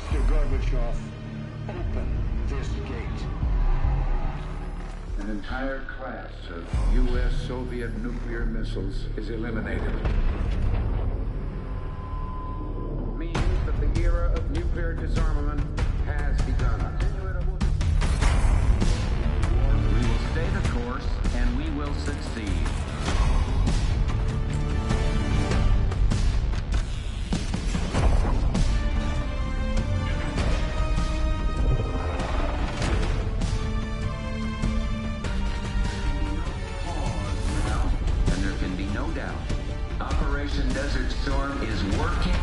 Mr. Gorbachev, open this gate. An entire class of U.S.-Soviet nuclear missiles is eliminated. Means that the era of nuclear disarmament has begun. We will stay the course, and we will succeed. And there can be no doubt. Operation Desert Storm is working.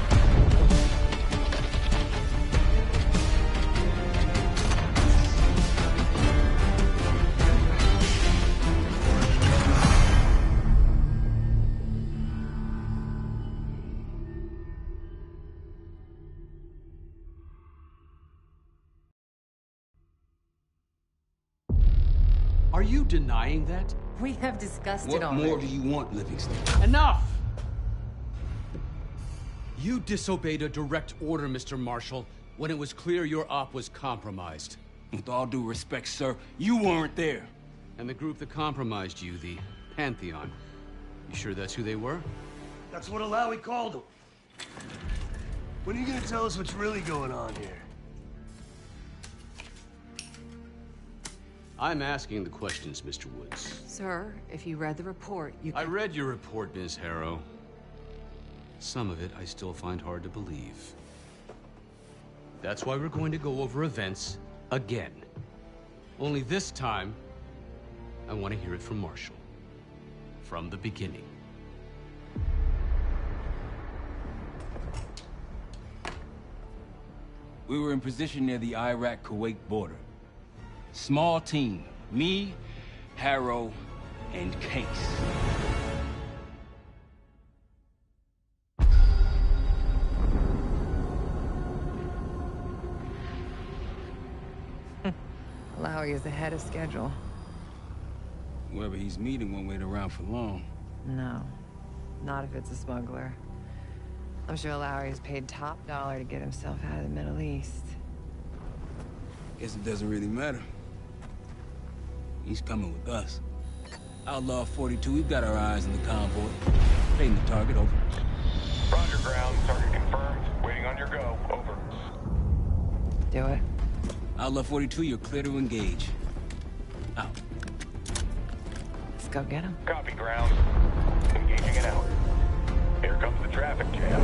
Are you denying that? We have discussed it What already. more do you want, Livingston? Enough! You disobeyed a direct order, Mr. Marshall, when it was clear your op was compromised. With all due respect, sir, you weren't there. And the group that compromised you, the Pantheon, you sure that's who they were? That's what Alawi called him. When are you gonna tell us what's really going on here? I'm asking the questions, Mr. Woods. Sir, if you read the report, you I can... read your report, Ms. Harrow. Some of it I still find hard to believe. That's why we're going to go over events again. Only this time, I want to hear it from Marshall. From the beginning. We were in position near the Iraq-Kuwait border. Small team. Me, Harrow, and Case. Alawi is ahead of schedule. Whoever he's meeting won't wait around for long. No, not if it's a smuggler. I'm sure Alawi is paid top dollar to get himself out of the Middle East. Guess it doesn't really matter. He's coming with us. Outlaw 42, we've got our eyes on the convoy. Paying the target, over. Roger, ground. Target confirmed. Waiting on your go. Over. Do it. Outlaw 42, you're clear to engage. Out. Let's go get him. Copy, ground. Engaging it out. Here comes the traffic jam.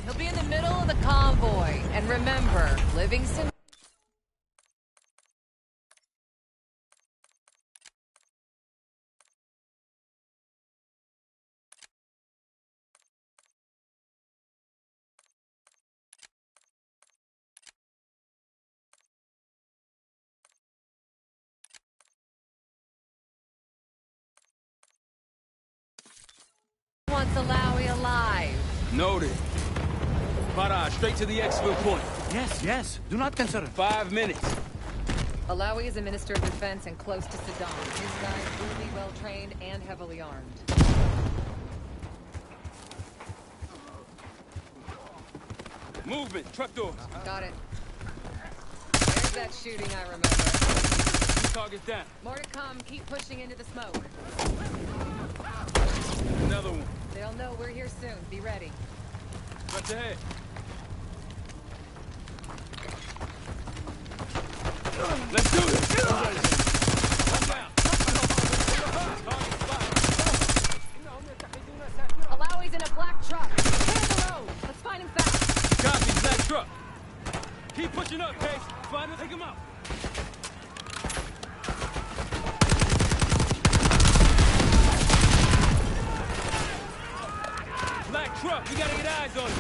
He'll be in the middle of the convoy. And remember, Livingston... wants Alawi alive. Noted. Farah, straight to the exfil point. Yes, yes. Do not consider. 5 minutes. Alawi is a minister of defense and close to Saddam. His guys will be well-trained and heavily armed. Movement, truck doors. Got it. There's that shooting I remember. Two targets down. More to come. Keep pushing into the smoke. Another one. They'll know we're here soon. Be ready. Right ahead. Let's do this. One down. Alawi's in a black truck. Clear the road. Let's find him fast. Copy, black truck. Keep pushing up, Case. Find him, take him out. Black truck, we gotta get eyes on him.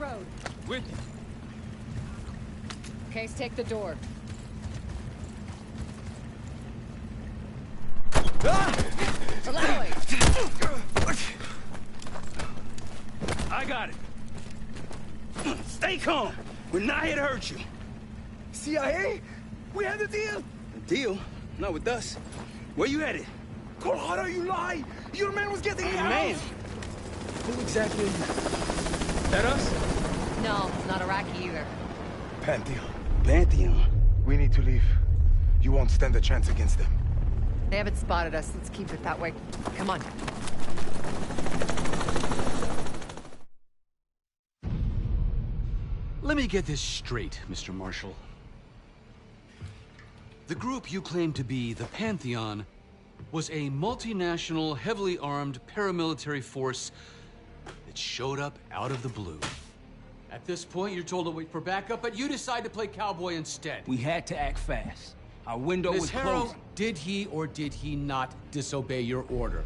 road. With you. Case, take the door. Allow it. I got it. Stay calm. We're not here to hurt you. CIA? We had a deal. A deal? Not with us. Where you headed? Colorado, you lie! Your man was getting Hey, out! man! Who exactly are you? That us? No, not Iraqi either. Pantheon. Pantheon. We need to leave. You won't stand a chance against them. They haven't spotted us. Let's keep it that way. Come on. Let me get this straight, Mr. Marshall. The group you claim to be the Pantheon was a multinational, heavily armed paramilitary force that showed up out of the blue. At this point, you're told to wait for backup, but you decide to play cowboy instead. We had to act fast. Our window was Ms. Harrow, closing. did he or did he not disobey your order?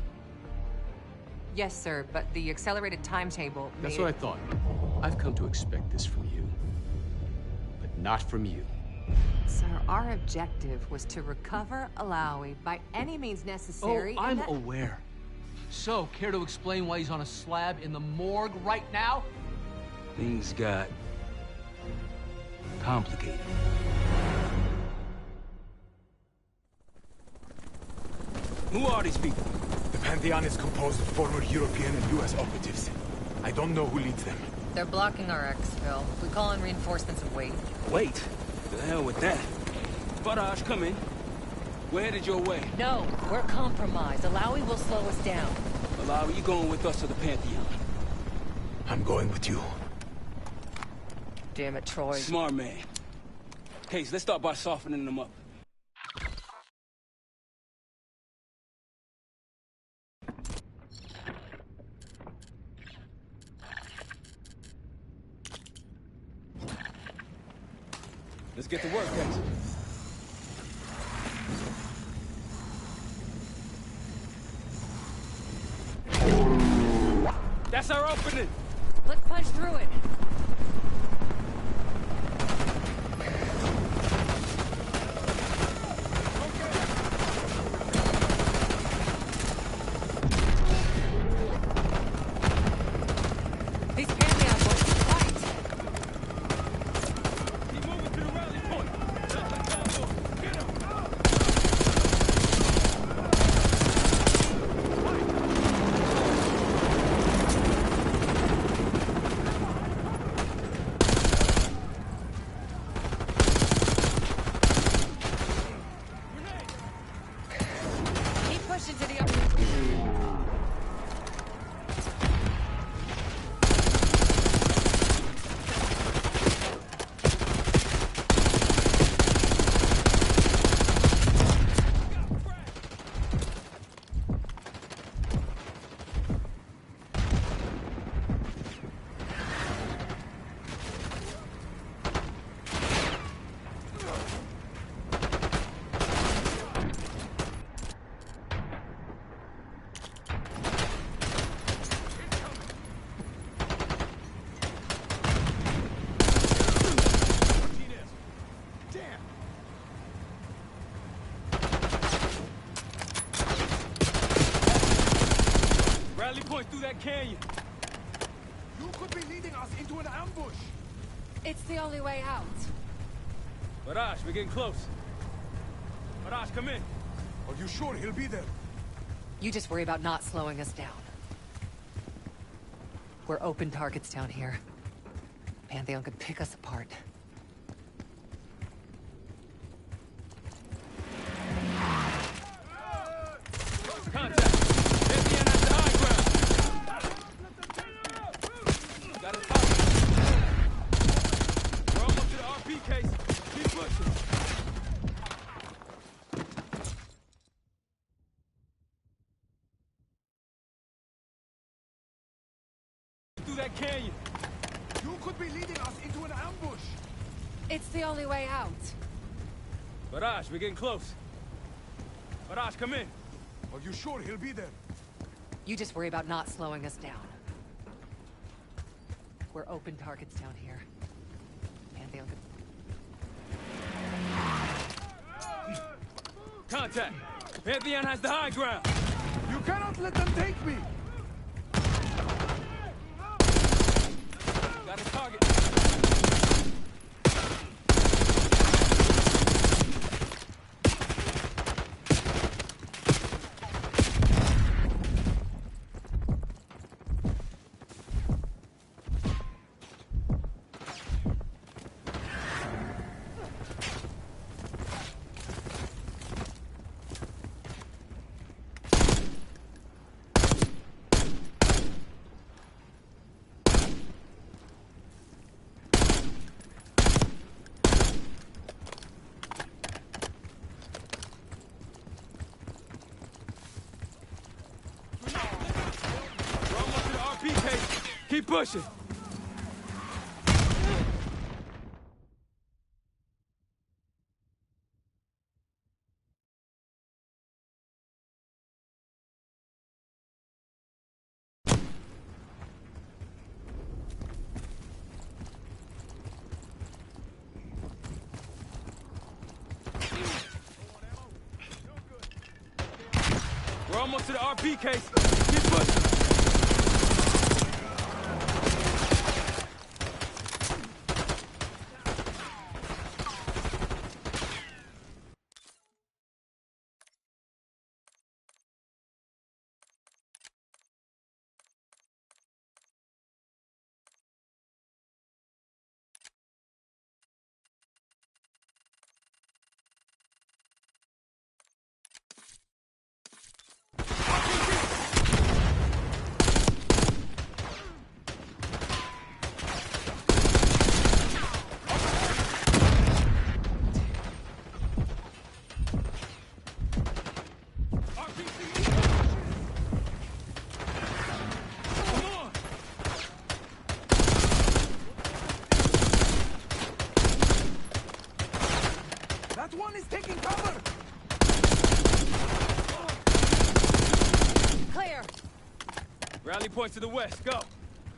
Yes, sir, but the accelerated timetable That's made what I thought. I've come to expect this from you, but not from you. Sir, our objective was to recover Alawi by any means necessary. Oh, I'm aware. So, care to explain why he's on a slab in the morgue right now? Things got complicated. Who are these people? The Pantheon is composed of former European and U.S. operatives. I don't know who leads them. They're blocking our exfil. We call in reinforcements and wait. Wait. The hell with that. Faraj, come in. We're headed your way. No, we're compromised. Alawi will slow us down. Alawi, you going with us to the Pantheon? I'm going with you. Damn it, Troy. Smart man. Case, let's start by softening them up. Let's get to work, Case. That's our opening! Let's punch through it. These Pantheon boys are tight. Keep moving to the rally point. Let the convoy. Get him. Keep pushing to the upper. Rally point through that canyon. You could be leading us into an ambush. It's the only way out. Faraj, we're getting close. Faraj, come in. Are you sure he'll be there? You just worry about not slowing us down. We're open targets down here. Pantheon could pick us apart. Contact. Pantheon at the high ground. Got a top. We're almost to the RP case. Keep pushing. Through that canyon. You could be leading us into an ambush. It's the only way out. Faraj, we're getting close. Faraj, come in. Are you sure he'll be there? You just worry about not slowing us down. We're open targets down here. Pantheon. Contact! Pantheon has the high ground! You cannot let them take me! Got a target. Keep pushing. We're almost to the RP case. Keep pushing. Rally point to the west, go.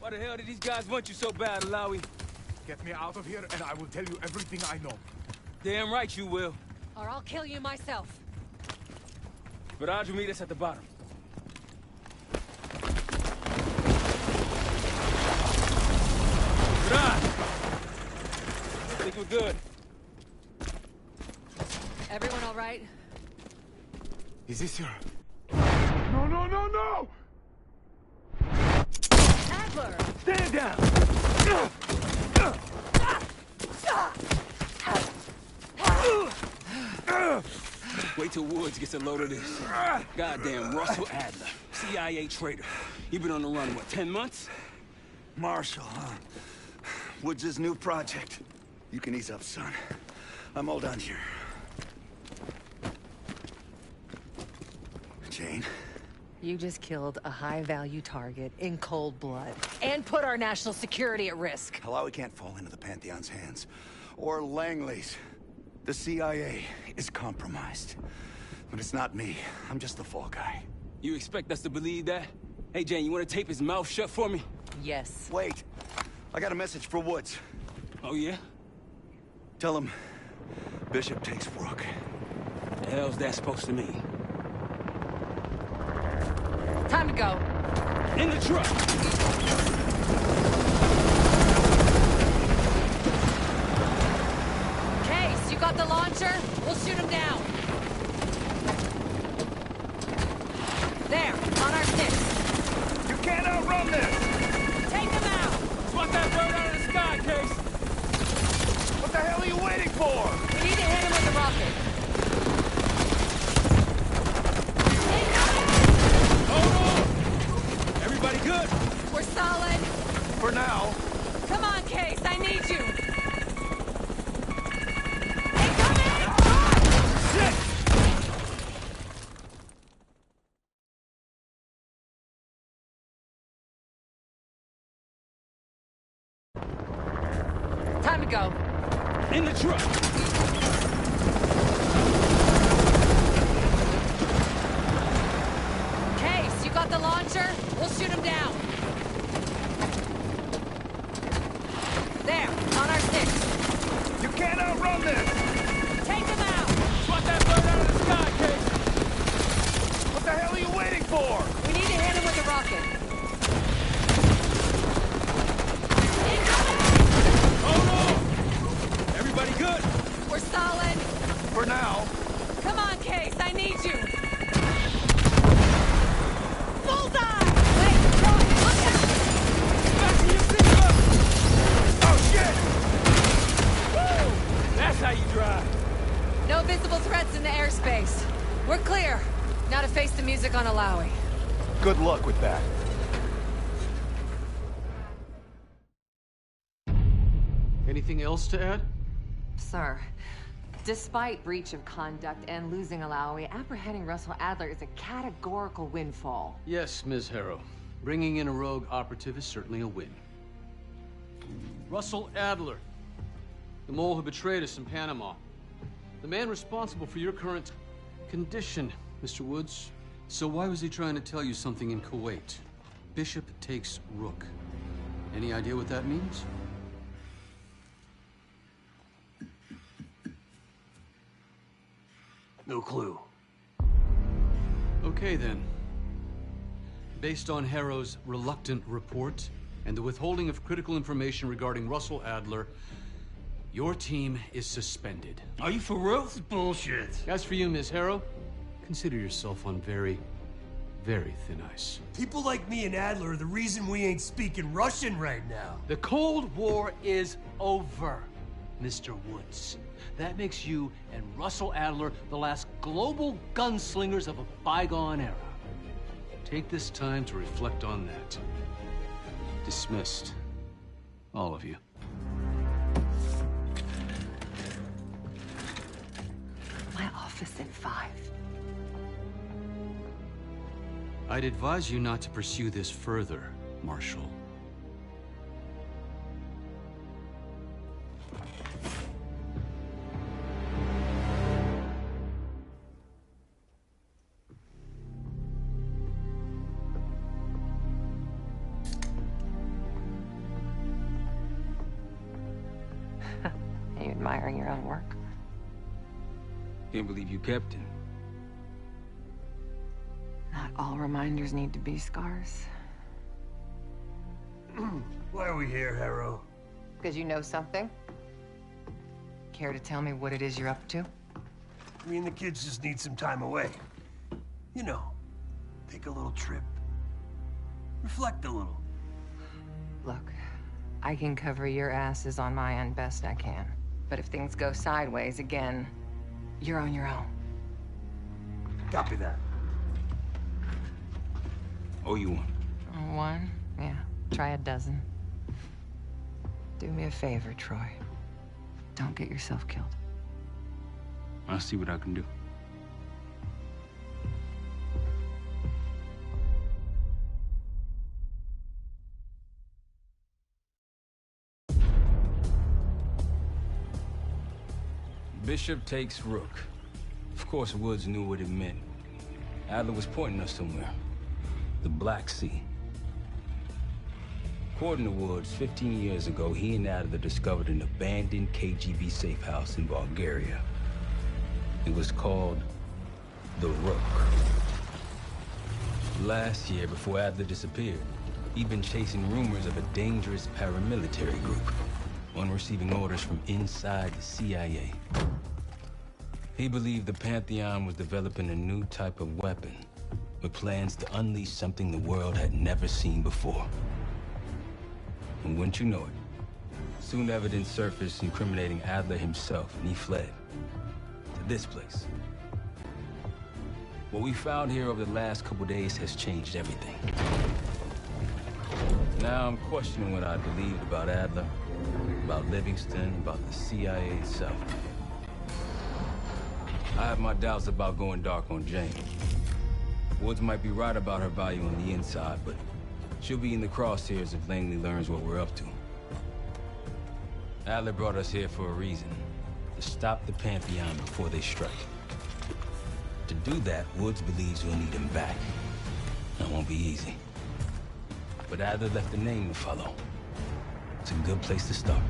Why the hell did these guys want you so bad, Alawi? Get me out of here and I will tell you everything I know. Damn right you will. Or I'll kill you myself. But Audrey meet us at the bottom. Good on. I think we're good. Everyone all right? Is this your... No, no, no, no! Adler! Stand down! Wait till Woods gets a load of this. Goddamn Russell Adler, CIA traitor. You been on the run, what, 10 months? Marshall, huh? Woods' new project. You can ease up, son. I'm all done here. Jane? You just killed a high-value target in cold blood and put our national security at risk. Alawi can't fall into the Pantheon's hands. Or Langley's. The CIA is compromised. But it's not me. I'm just the fall guy. You expect us to believe that? Hey, Jane, you want to tape his mouth shut for me? Yes. Wait. I got a message for Woods. Oh, yeah? Tell him Bishop takes Rook. The hell's that supposed to mean? Time to go. In the truck! Case, you got the launcher? We'll shoot him down. There, on our six. You can't outrun this! Take him out! Swat that bird out of the sky, Case! What the hell are you waiting for? We need to hit him with the rocket. Everybody good? We're solid. For now. Come on, Case, I need you. Incoming! Shit! Time to go. In the truck! Case, you got the launcher? We'll shoot him down. can't outrun this! Take them out! Swat that bird out of the sky, Case! What the hell are you waiting for? We need to hit him with the rocket. Hold on! Everybody good? We're solid. For now. Come on, Case, I need you. Bullseye! Wait, Troy, look out! Fasten your seatbelt! Oh, shit! Woo! That's how you drive. No visible threats in the airspace. We're clear. Now to face the music on Alawi. Good luck with that. Anything else to add? Sir, despite breach of conduct and losing Alawi, apprehending Russell Adler is a categorical windfall. Yes, Ms. Harrow. Bringing in a rogue operative is certainly a win. Russell Adler, the mole who betrayed us in Panama. The man responsible for your current condition, Mr. Woods. So why was he trying to tell you something in Kuwait? Bishop takes Rook. Any idea what that means? No clue. Okay, then. Based on Harrow's reluctant report and the withholding of critical information regarding Russell Adler, your team is suspended. Are you for real? This is bullshit. As for you, Ms. Harrow, consider yourself on very, very thin ice. People like me and Adler are the reason we ain't speaking Russian right now. The Cold War is over, Mr. Woods. That makes you and Russell Adler the last global gunslingers of a bygone era. Take this time to reflect on that. Dismissed. All of you. My office at 5. I'd advise you not to pursue this further, Marshal. Are you admiring your own work? Can't believe you kept it. Not all reminders need to be scars. Why are we here, Harrow? Because you know something? Care to tell me what it is you're up to? Me and the kids just need some time away. You know, take a little trip. Reflect a little. Look, I can cover your asses on my end best I can. But if things go sideways again, you're on your own. Copy that. Oh, you one. One? Yeah. Try a dozen. Do me a favor, Troy. Don't get yourself killed. I'll see what I can do. Bishop takes Rook. Of course, Woods knew what it meant. Adler was pointing us somewhere. The Black Sea. According to Woods, 15 years ago, he and Adler discovered an abandoned KGB safe house in Bulgaria. It was called the Rook. Last year, before Adler disappeared, he'd been chasing rumors of a dangerous paramilitary group, one receiving orders from inside the CIA. He believed the Pantheon was developing a new type of weapon, with plans to unleash something the world had never seen before. And wouldn't you know it, soon evidence surfaced incriminating Adler himself, and he fled to this place. What we found here over the last couple days has changed everything. Now I'm questioning what I believed about Adler, about Livingston, about the CIA itself. I have my doubts about going dark on Jane. Woods might be right about her value on the inside, but she'll be in the crosshairs if Langley learns what we're up to. Adler brought us here for a reason, to stop the Pantheon before they strike. To do that, Woods believes we'll need him back. That won't be easy. But Adler left a name to follow. It's a good place to start.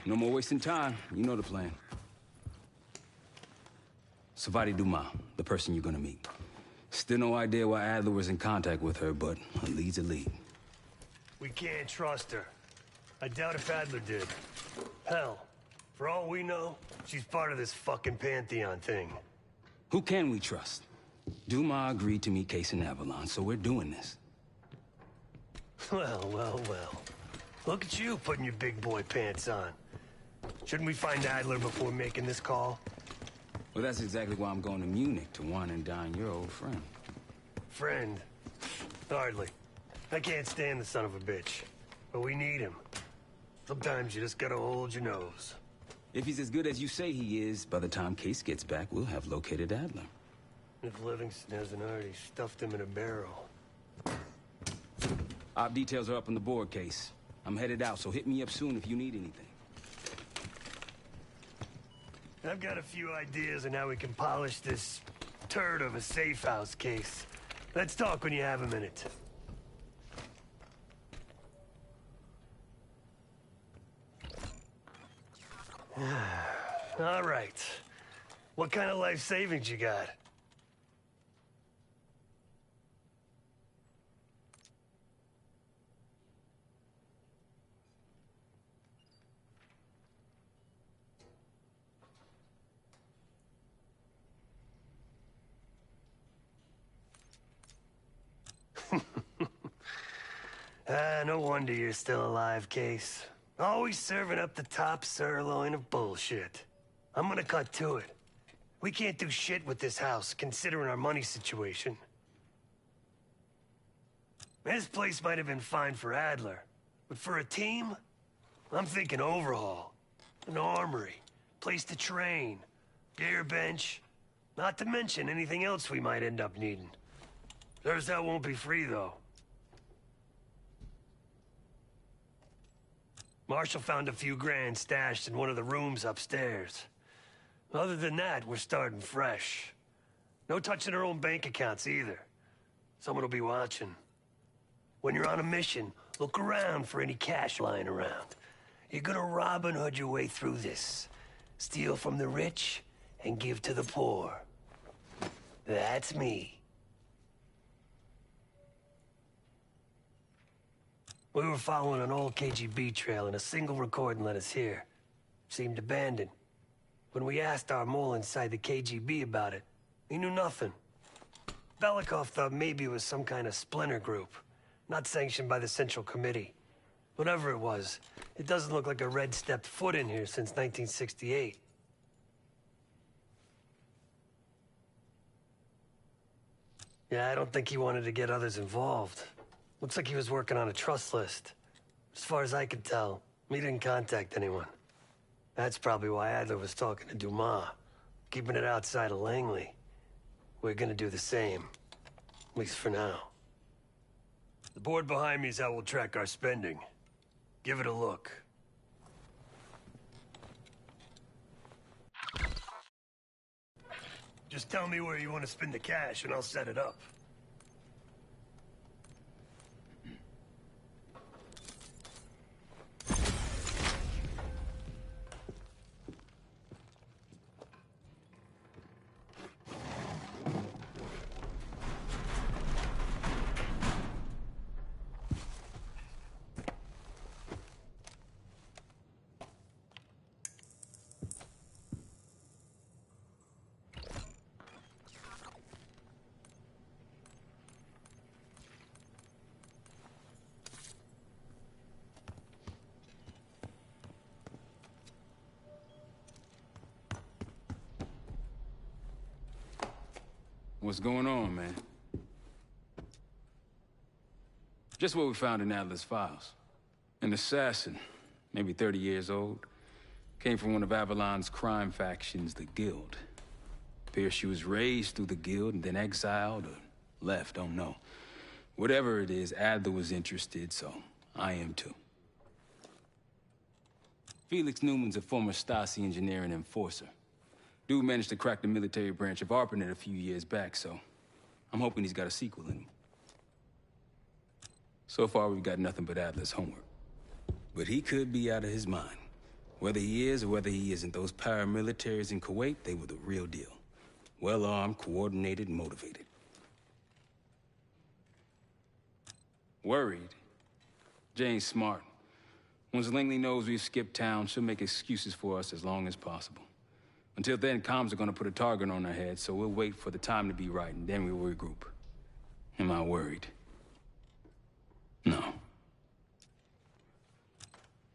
No more wasting time. You know the plan. Savati Dumas, the person you're gonna meet. Still no idea why Adler was in contact with her, but a lead's a lead. We can't trust her. I doubt if Adler did. Hell, for all we know, she's part of this fucking Pantheon thing. Who can we trust? Dumas agreed to meet Case in Avalon, so we're doing this. Well, well, well. Look at you putting your big boy pants on. Shouldn't we find Adler before making this call? Well, that's exactly why I'm going to Munich to wine and dine your old friend. Friend? Hardly. I can't stand the son of a bitch. But we need him. Sometimes you just gotta hold your nose. If he's as good as you say he is, by the time Case gets back, we'll have located Adler. If Livingston hasn't already stuffed him in a barrel. Op details are up on the board, Case. I'm headed out, so hit me up soon if you need anything. I've got a few ideas on how we can polish this turd of a safe house case. Let's talk when you have a minute. All right. What kind of life savings you got? No wonder you're still alive, Case. Always serving up the top sirloin of bullshit. I'm gonna cut to it. We can't do shit with this house, considering our money situation. This place might have been fine for Adler, but for a team, I'm thinking overhaul. An armory, place to train, gear bench, not to mention anything else we might end up needing. There's that won't be free, though. Marshall found a few grand stashed in one of the rooms upstairs. Other than that, we're starting fresh. No touching our own bank accounts either. Someone will be watching. When you're on a mission, look around for any cash lying around. You're gonna Robin Hood your way through this. Steal from the rich and give to the poor. That's me. We were following an old KGB trail and a single recording led us here. Seemed abandoned. When we asked our mole inside the KGB about it, he knew nothing. Belikov thought maybe it was some kind of splinter group, not sanctioned by the Central Committee. Whatever it was, it doesn't look like a Red stepped foot in here since 1968. Yeah, I don't think he wanted to get others involved. Looks like he was working on a trust list. As far as I could tell, he didn't contact anyone. That's probably why Adler was talking to Dumas, keeping it outside of Langley. We're gonna do the same, at least for now. The board behind me is how we'll track our spending. Give it a look. Just tell me where you want to spend the cash and I'll set it up. What's going on, man? Just what we found in Adler's files. An assassin, maybe 30 years old, came from one of Avalon's crime factions, the Guild. Appears she was raised through the Guild and then exiled or left, don't know. Whatever it is, Adler was interested, so I am too. Felix Newman's a former Stasi engineer and enforcer. Dude managed to crack the military branch of ARPANET a few years back, so I'm hoping he's got a sequel in him. So far, we've got nothing but Adler's homework. But he could be out of his mind. Whether he is or whether he isn't, those paramilitaries in Kuwait, they were the real deal. Well-armed, coordinated, motivated. Worried? Jane's smart. Once Langley knows we've skipped town, she'll make excuses for us as long as possible. Until then, comms are gonna put a target on our heads, so we'll wait for the time to be right, and then we'll regroup. Am I worried? No.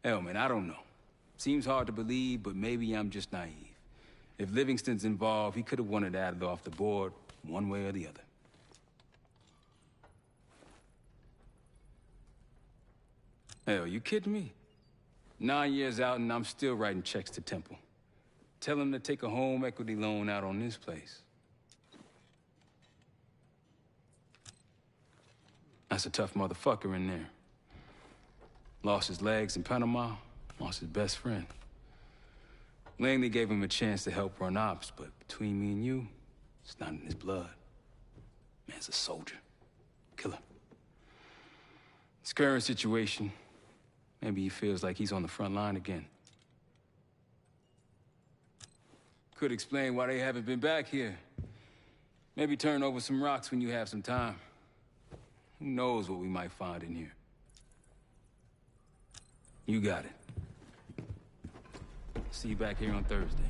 Hell, man, I don't know. Seems hard to believe, but maybe I'm just naive. If Livingston's involved, he could have wanted Adler off the board, one way or the other. Hell, you kidding me? 9 years out and I'm still writing checks to Temple. Tell him to take a home equity loan out on this place. That's a tough motherfucker in there. Lost his legs in Panama, lost his best friend. Langley gave him a chance to help run ops, but between me and you, it's not in his blood. Man's a soldier. Killer. His current situation, maybe he feels like he's on the front line again. Could explain why they haven't been back here. Maybe turn over some rocks when you have some time. Who knows what we might find in here? You got it. See you back here on Thursday.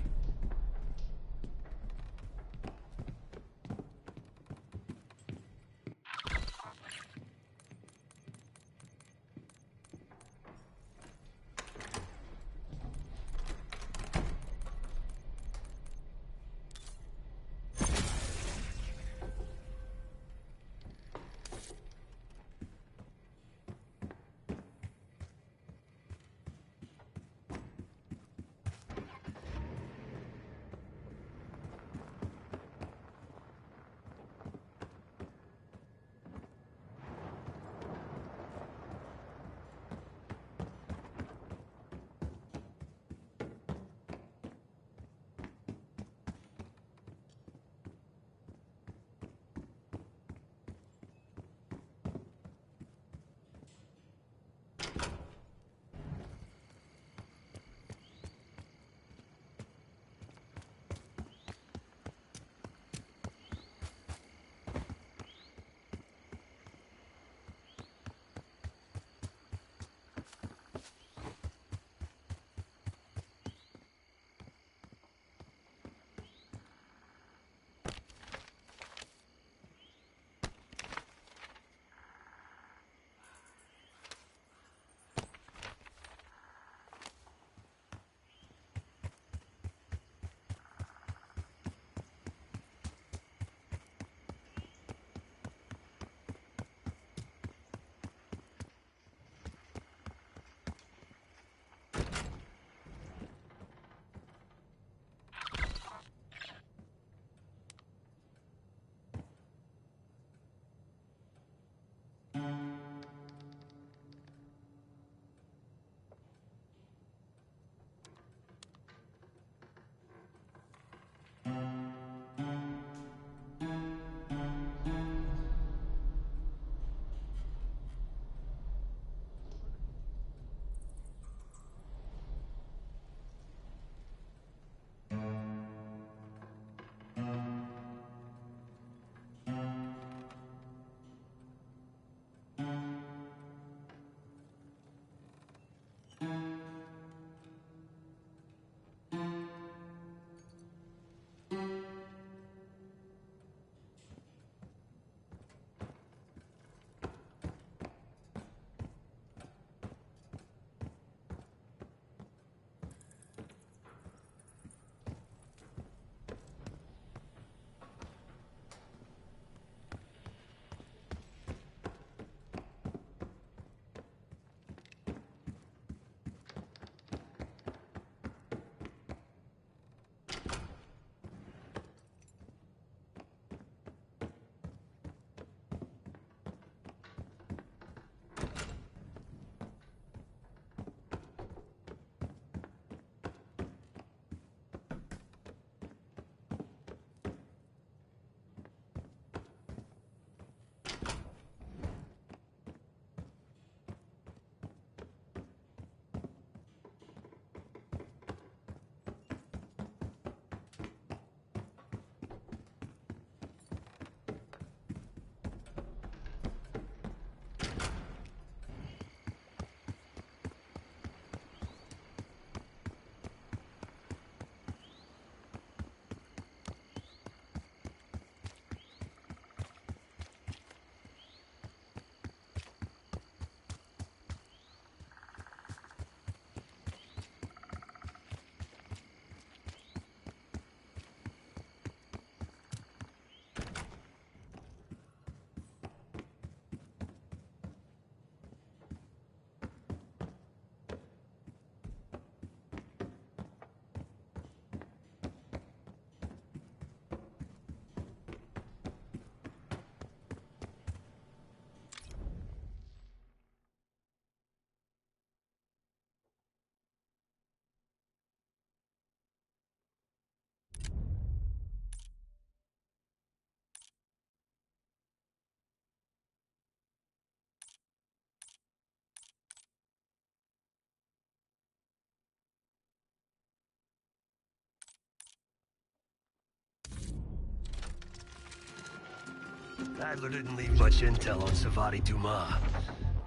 Adler didn't leave much intel on Savati Dumas,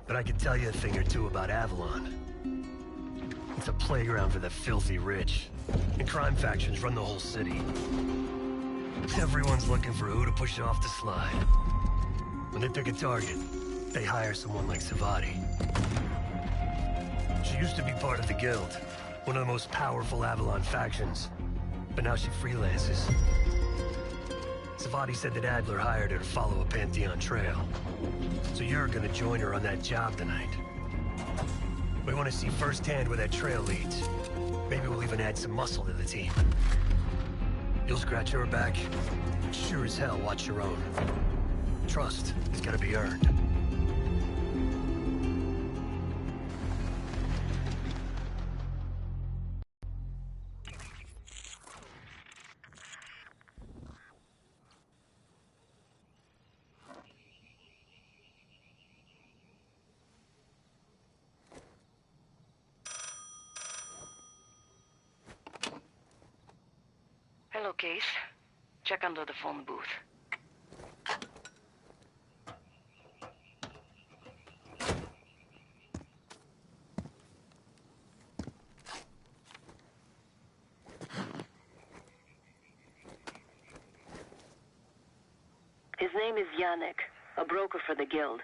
but I could tell you a thing or two about Avalon. It's a playground for the filthy rich, and crime factions run the whole city. Everyone's looking for who to push off the slide. When they pick a target, they hire someone like Savati. She used to be part of the Guild, one of the most powerful Avalon factions, but now she freelances. Savati said that Adler hired her to follow a Pantheon trail. So you're gonna join her on that job tonight. We want to see firsthand where that trail leads. Maybe we'll even add some muscle to the team. You'll scratch her back, but sure as hell watch your own. Trust has gotta be earned. Hello, Case. Check under the phone booth. His name is Yannick, a broker for the Guild.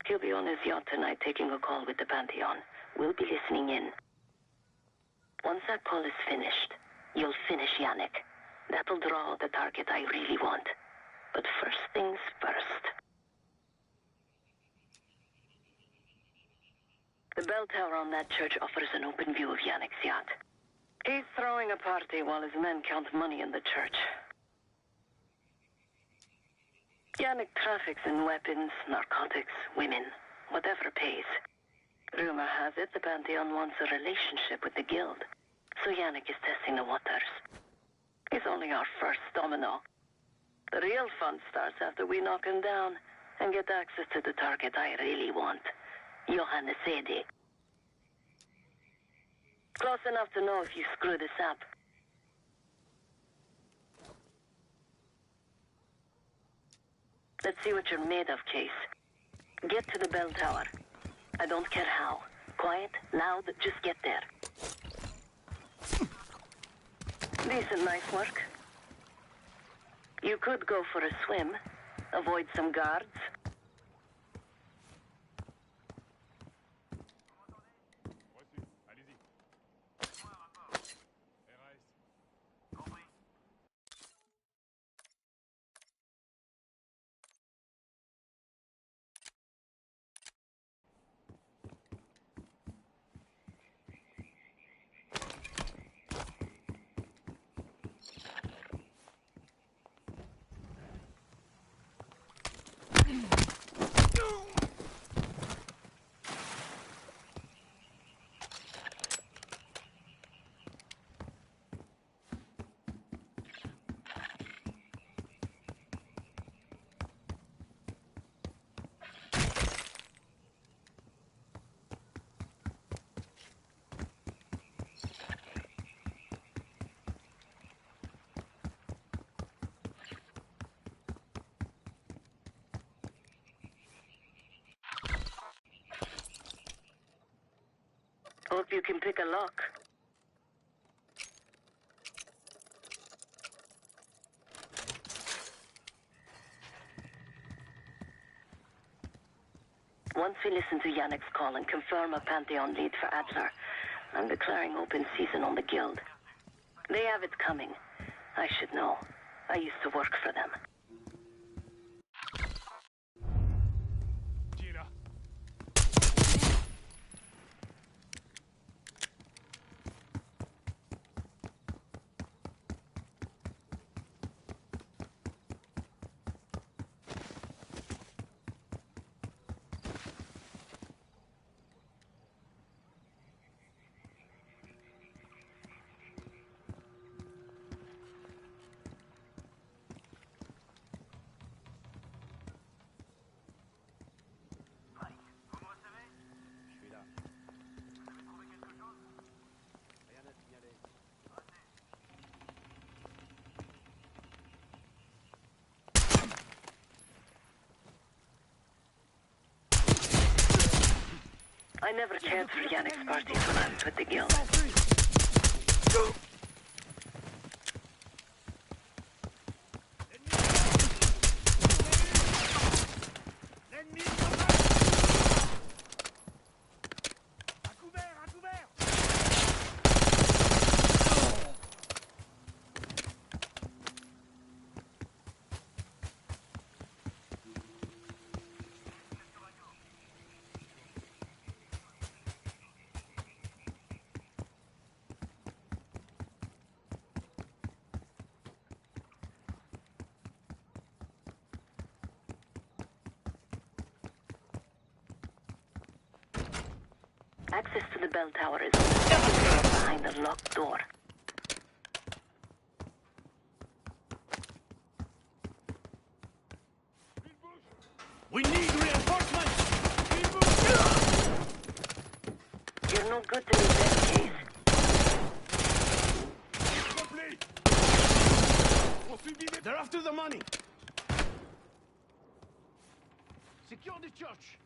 He'll be on his yacht tonight taking a call with the Pantheon. We'll be listening in. Once that call is finished, you'll finish Yannick. That'll draw the target I really want. But first things first. The bell tower on that church offers an open view of Yannick's yacht. He's throwing a party while his men count money in the church. Yannick traffics in weapons, narcotics, women, whatever pays. Rumor has it the Pantheon wants a relationship with the Guild, so Yannick is testing the waters. He's only our first domino. The real fun starts after we knock him down and get access to the target I really want, Johannes Edi. Close enough to know if you screw this up. Let's see what you're made of, Case. Get to the bell tower. I don't care how. Quiet, loud, just get there. Decent nice work. You could go for a swim, avoid some guards. Hope you can pick a lock. Once we listen to Yannick's call and confirm a Pantheon lead for Adler, I'm declaring open season on the Guild. They have it coming. I should know. I used to work for them. never cared for Yannick's parties when I was with the guild. Access to the bell tower is behind the locked door. We need reinforcements! You're no good to me, that case. They're after the money! Secure the church!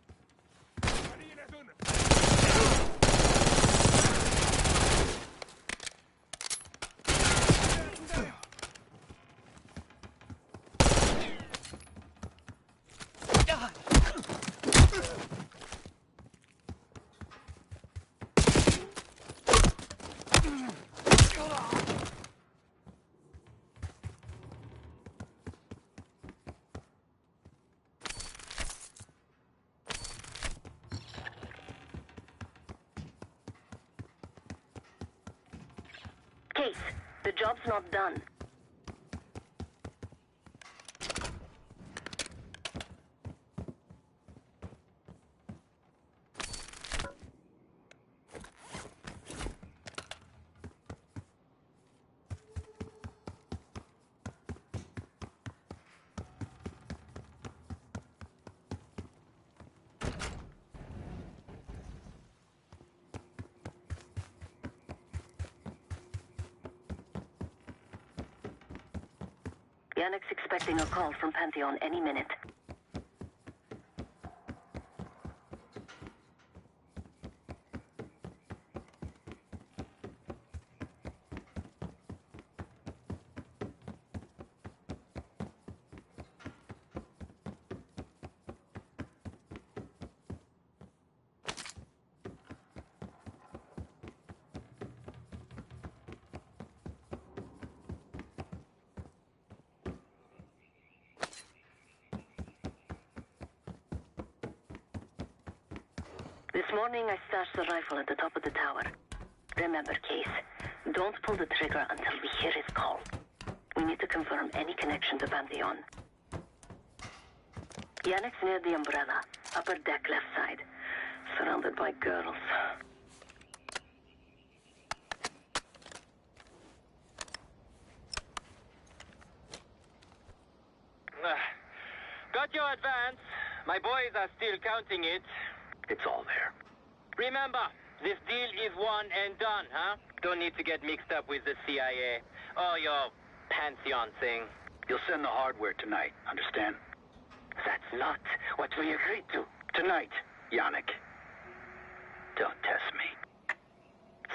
Case, the job's not done. Yannick's expecting a call from Pantheon any minute. This morning I stashed the rifle at the top of the tower. Remember, Case, don't pull the trigger until we hear his call. We need to confirm any connection to Pantheon. Yannick's near the umbrella, upper deck left side, surrounded by girls. Got your advance. My boys are still counting it. It's all there. Remember, this deal is one and done, huh? Don't need to get mixed up with the CIA or your Pantheon thing. You'll send the hardware tonight, understand? That's not what we agreed to. Tonight, Yannick. Don't test me.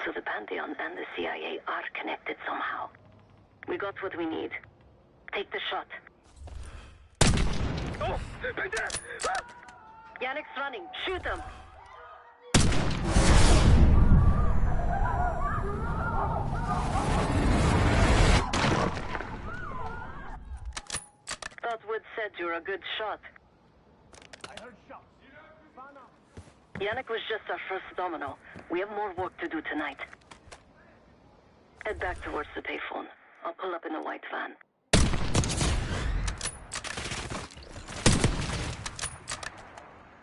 So the Pantheon and the CIA are connected somehow. We got what we need. Take the shot. Oh! Yannick's running. Shoot him! Thought Wood said you're a good shot. I heard shots. Yannick was just our first domino. We have more work to do tonight. Head back towards the payphone. I'll pull up in a white van.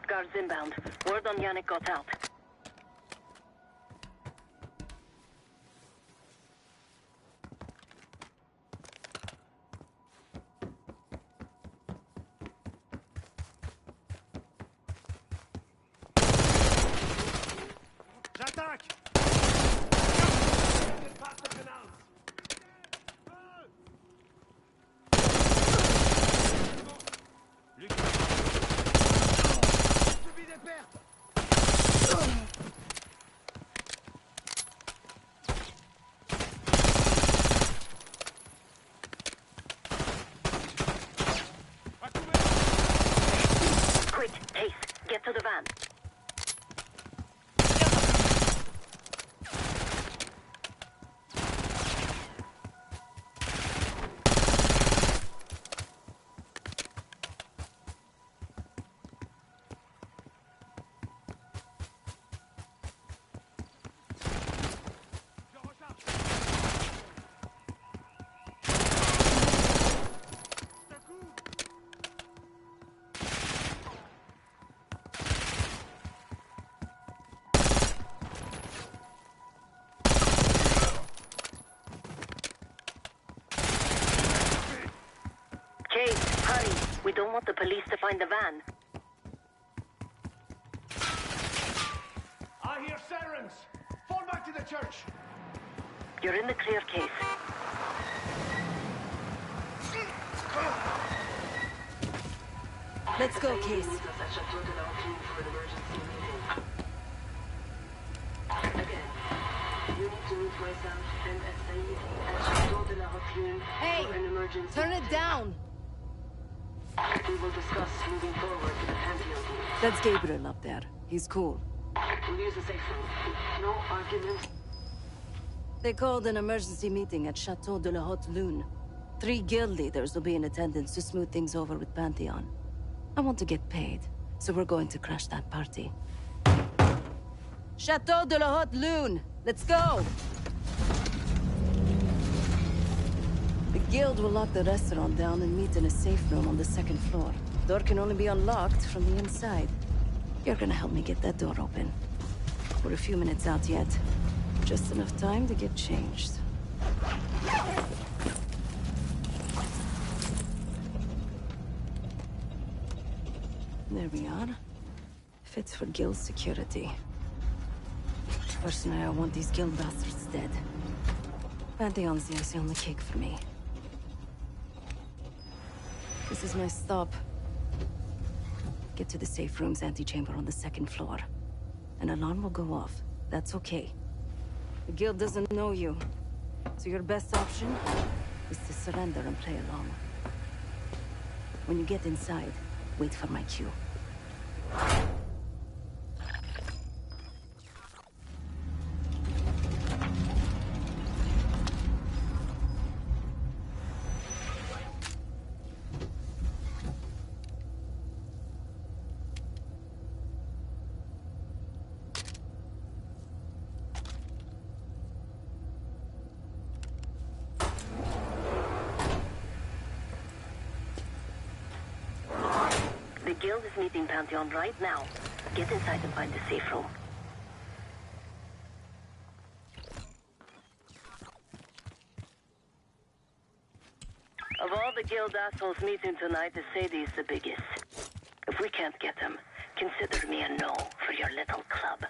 Guards inbound. Word on Yannick got out. J'attaque! We don't want the police to find the van. I hear sirens! Fall back to the church! You're in the clear, Case. Let's go, Case. Hey! Turn it down! We will discuss moving forward to the Pantheon. That's Gabriel up there. He's cool. We'll use the safe room. No arguments. They called an emergency meeting at Chateau de la Haute Lune. 3 guild leaders will be in attendance to smooth things over with Pantheon. I want to get paid, so we're going to crash that party. Chateau de la Haute Lune! Let's go! The guild will lock the restaurant down and meet in a safe room on the 2nd floor. Door can only be unlocked from the inside. You're gonna help me get that door open. We're a few minutes out yet. Just enough time to get changed. There we are. Fits for guild security. Personally, I want these guild bastards dead. Pantheon's the icing on the cake for me. This is my stop. Get to the safe room's antechamber on the 2nd floor. An alarm will go off. That's okay. The guild doesn't know you, so your best option is to surrender and play along. When you get inside, wait for my cue. The guild is meeting Pantheon right now. Get inside and find the safe room. Of all the guild assholes meeting tonight, the Sadie is the biggest. If we can't get them, consider me a no for your little club.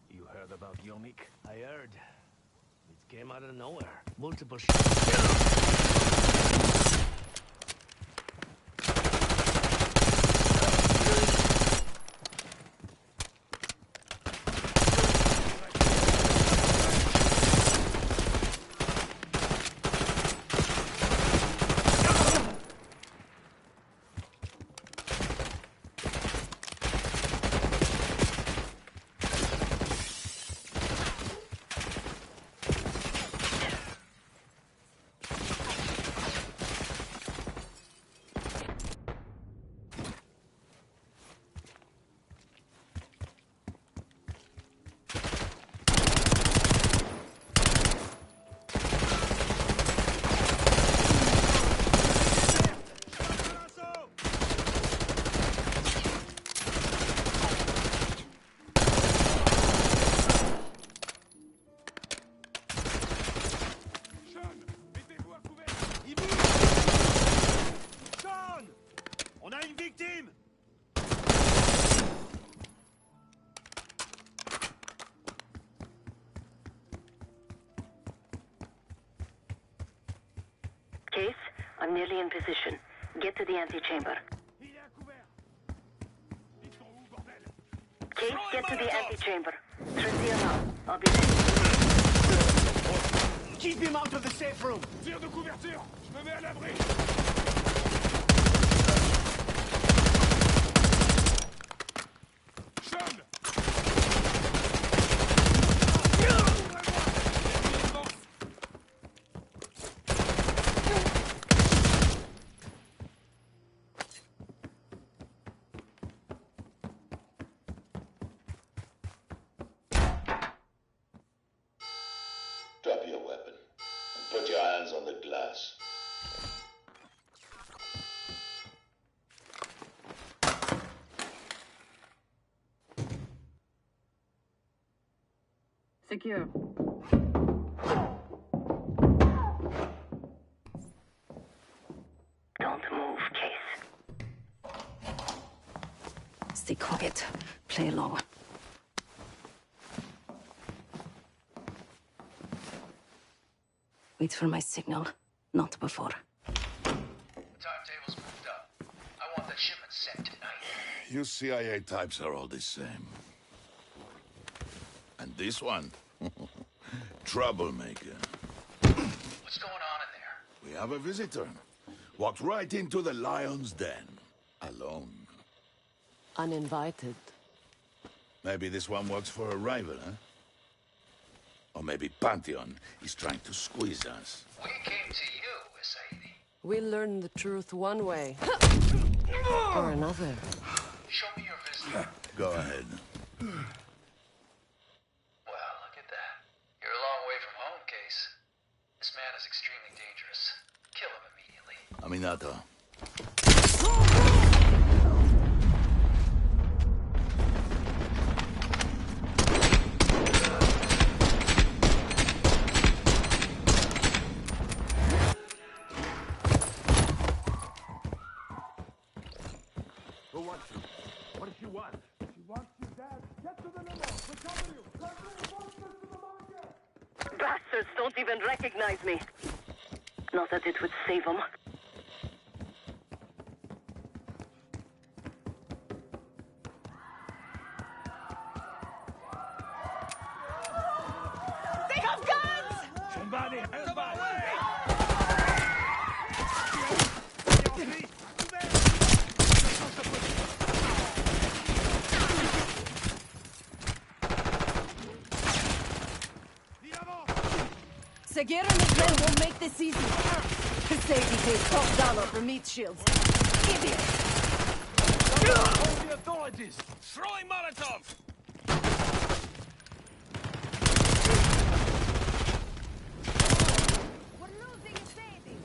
You heard about Yomik? I heard. It came out of nowhere. Multiple Case, I'm nearly in position. Get to the antechamber. Case, get to the antechamber. Trip the alarm. I'll be there. Keep him out of the safe room! Tire de couverture! Je me mets à l'abri! Sean! Drop your weapon and put your hands on the glass. Secure. play along. Wait for my signal, not before. Timetable's moved up. I want the shipment sent tonight. You CIA types are all the same. And this one? Troublemaker. What's going on in there? We have a visitor. Walked right into the lion's den. Alone. Uninvited. Maybe this one works for a rival, huh? Or maybe Pantheon is trying to squeeze us. We came to you, Sadie. We learn the truth one way. Or another. Show me your visitor. Go ahead. Well, look at that. You're a long way from home, Case. This man is extremely dangerous. Kill him immediately. Aminato. What does she want? She wants you dead. Get to the limo. We'll cover you. Bastards don't even recognize me. Not that it would save them. They have guns! Somebody help us! Seguir and his men won't make this easy. Sadie pays $12 for meat shields. Idiot! Hold the authorities! Throwing Molotov! We're losing Sadie!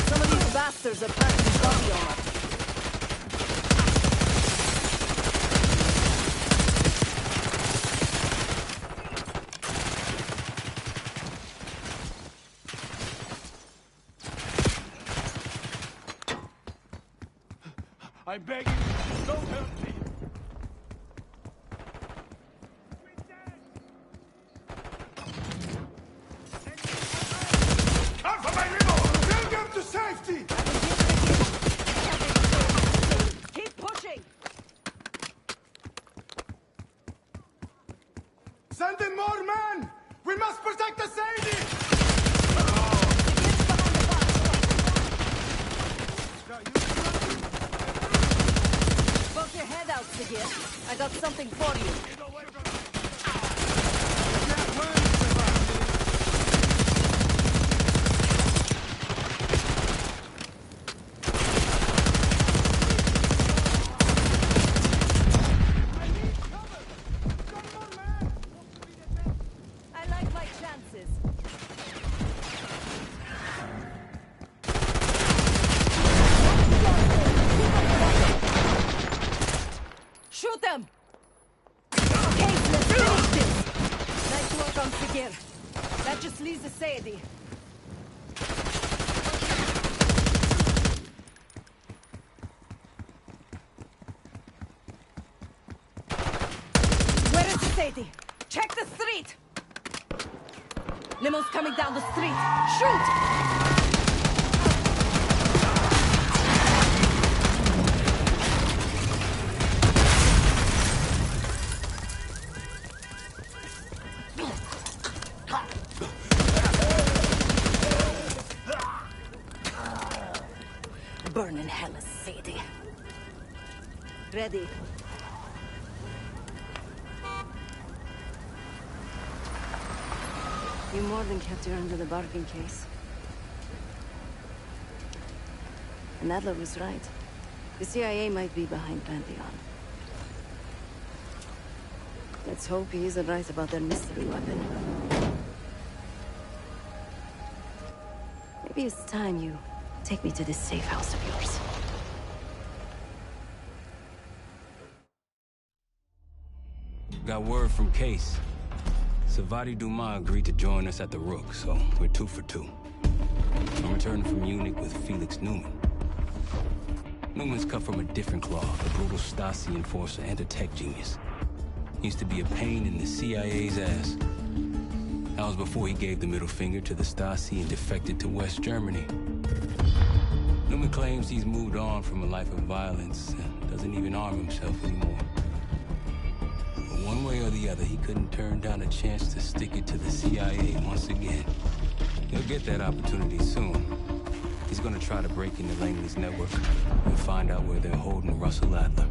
Some of these bastards are practicing body on us. I'm begging you, don't hurt me! Alpha, my limo! Bring them to safety! Keep pushing! Send in more men! We must protect the Sadie! Poke your head out, Sigir. I got something for you. I like my chances. Shoot them! Okay, let's finish this! Nice work on Sigir. That just leaves the Sadie. Where is the Sadie? Check the street! Limo's coming down the street. Shoot! Burn in hell, Sadie. Ready. You more than kept her under the bargain case. And Adler was right. The CIA might be behind Pantheon. Let's hope he isn't right about their mystery weapon. Maybe it's time you take me to this safe house of yours. Got word from Case. Savati Dumas agreed to join us at the Rook, so we're 2 for 2. I'm returning from Munich with Felix Newman. Newman's cut from a different cloth, a brutal Stasi enforcer and a tech genius. He used to be a pain in the CIA's ass. That was before he gave the middle finger to the Stasi and defected to West Germany. Newman claims he's moved on from a life of violence and doesn't even arm himself anymore. But one way or the other, he couldn't turn down a chance to stick it to the CIA once again. He'll get that opportunity soon. He's gonna try to break into Langley's network and find out where they're holding Russell Adler.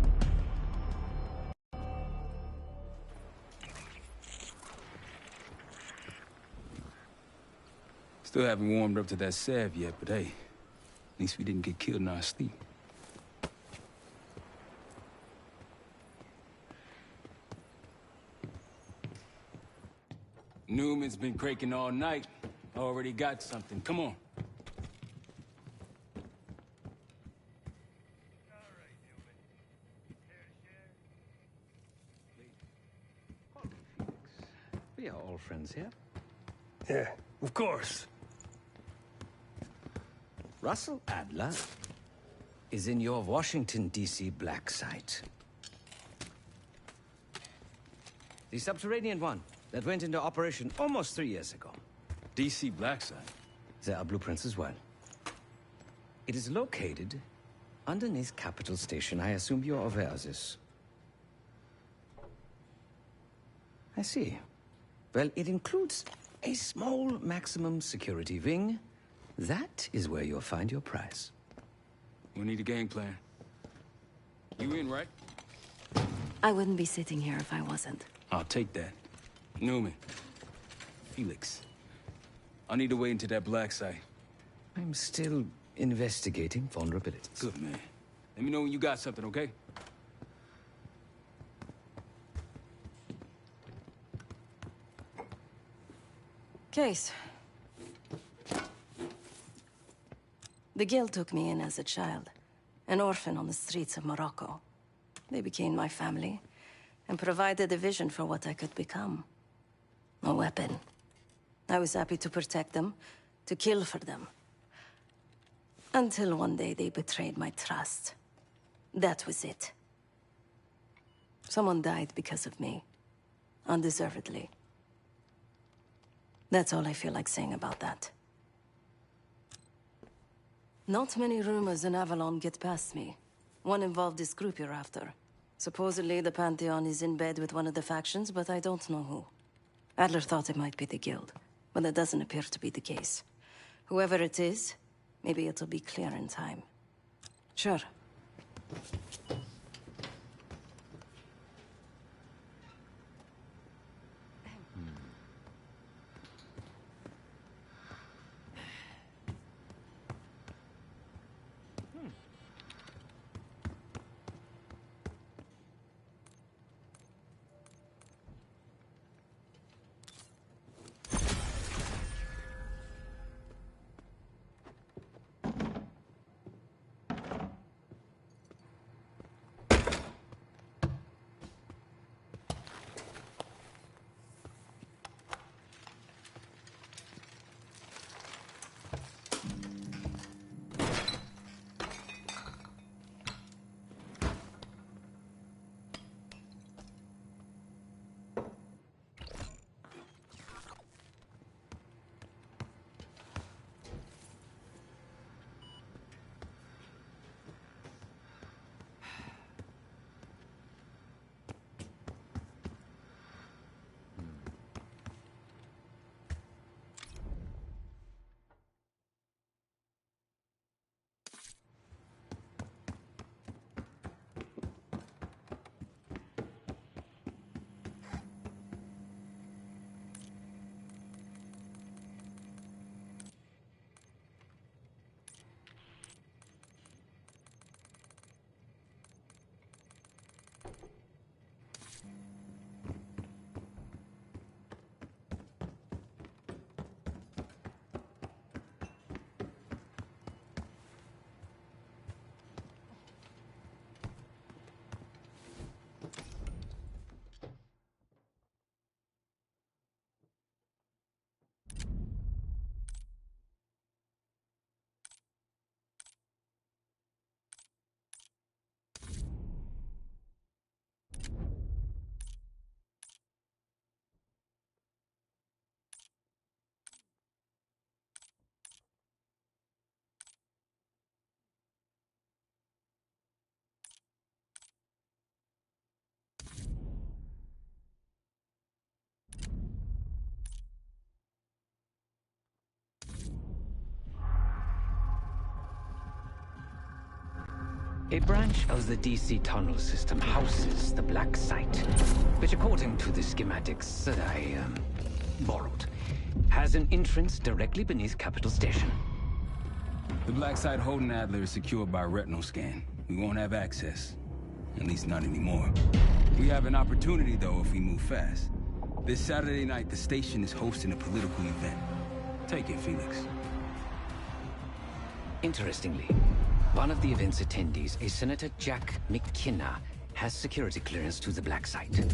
Still haven't warmed up to that salve yet, but hey, at least we didn't get killed in our sleep. Newman's been cranking all night. Already got something. Come on. We are all friends here. Yeah, of course. Russell Adler is in your Washington, D.C. black site. The subterranean one that went into operation almost 3 years ago. D.C. black site? There are blueprints as well. It is located underneath Capitol Station. I assume you're aware of this. I see. Well, it includes a small maximum security wing. That is where you'll find your prize. We need a game plan. You in, right? I wouldn't be sitting here if I wasn't. I'll take that. Newman. Felix. I need to wait into that black site. I'm still investigating vulnerabilities. Good, man. Let me know when you got something, okay? Case. The Guild took me in as a child, an orphan on the streets of Morocco. They became my family and provided a vision for what I could become. A weapon. I was happy to protect them, to kill for them. Until one day they betrayed my trust. That was it. Someone died because of me. Undeservedly. That's all I feel like saying about that. Not many rumors in Avalon get past me. One involved this group you're after. Supposedly the Pantheon is in bed with one of the factions, but I don't know who. Adler thought it might be the Guild, but that doesn't appear to be the case. Whoever it is, maybe it'll be clear in time. Sure. A branch of the DC tunnel system houses the Black Site, which according to the schematics that I, borrowed, has an entrance directly beneath Capital Station. The Black Site holding Adler is secured by retinal scan. We won't have access. At least not anymore. We have an opportunity, though, if we move fast. This Saturday night, the station is hosting a political event. Take it, Felix. Interestingly, one of the event's attendees, a Senator Jack McKenna, has security clearance to the Black Site.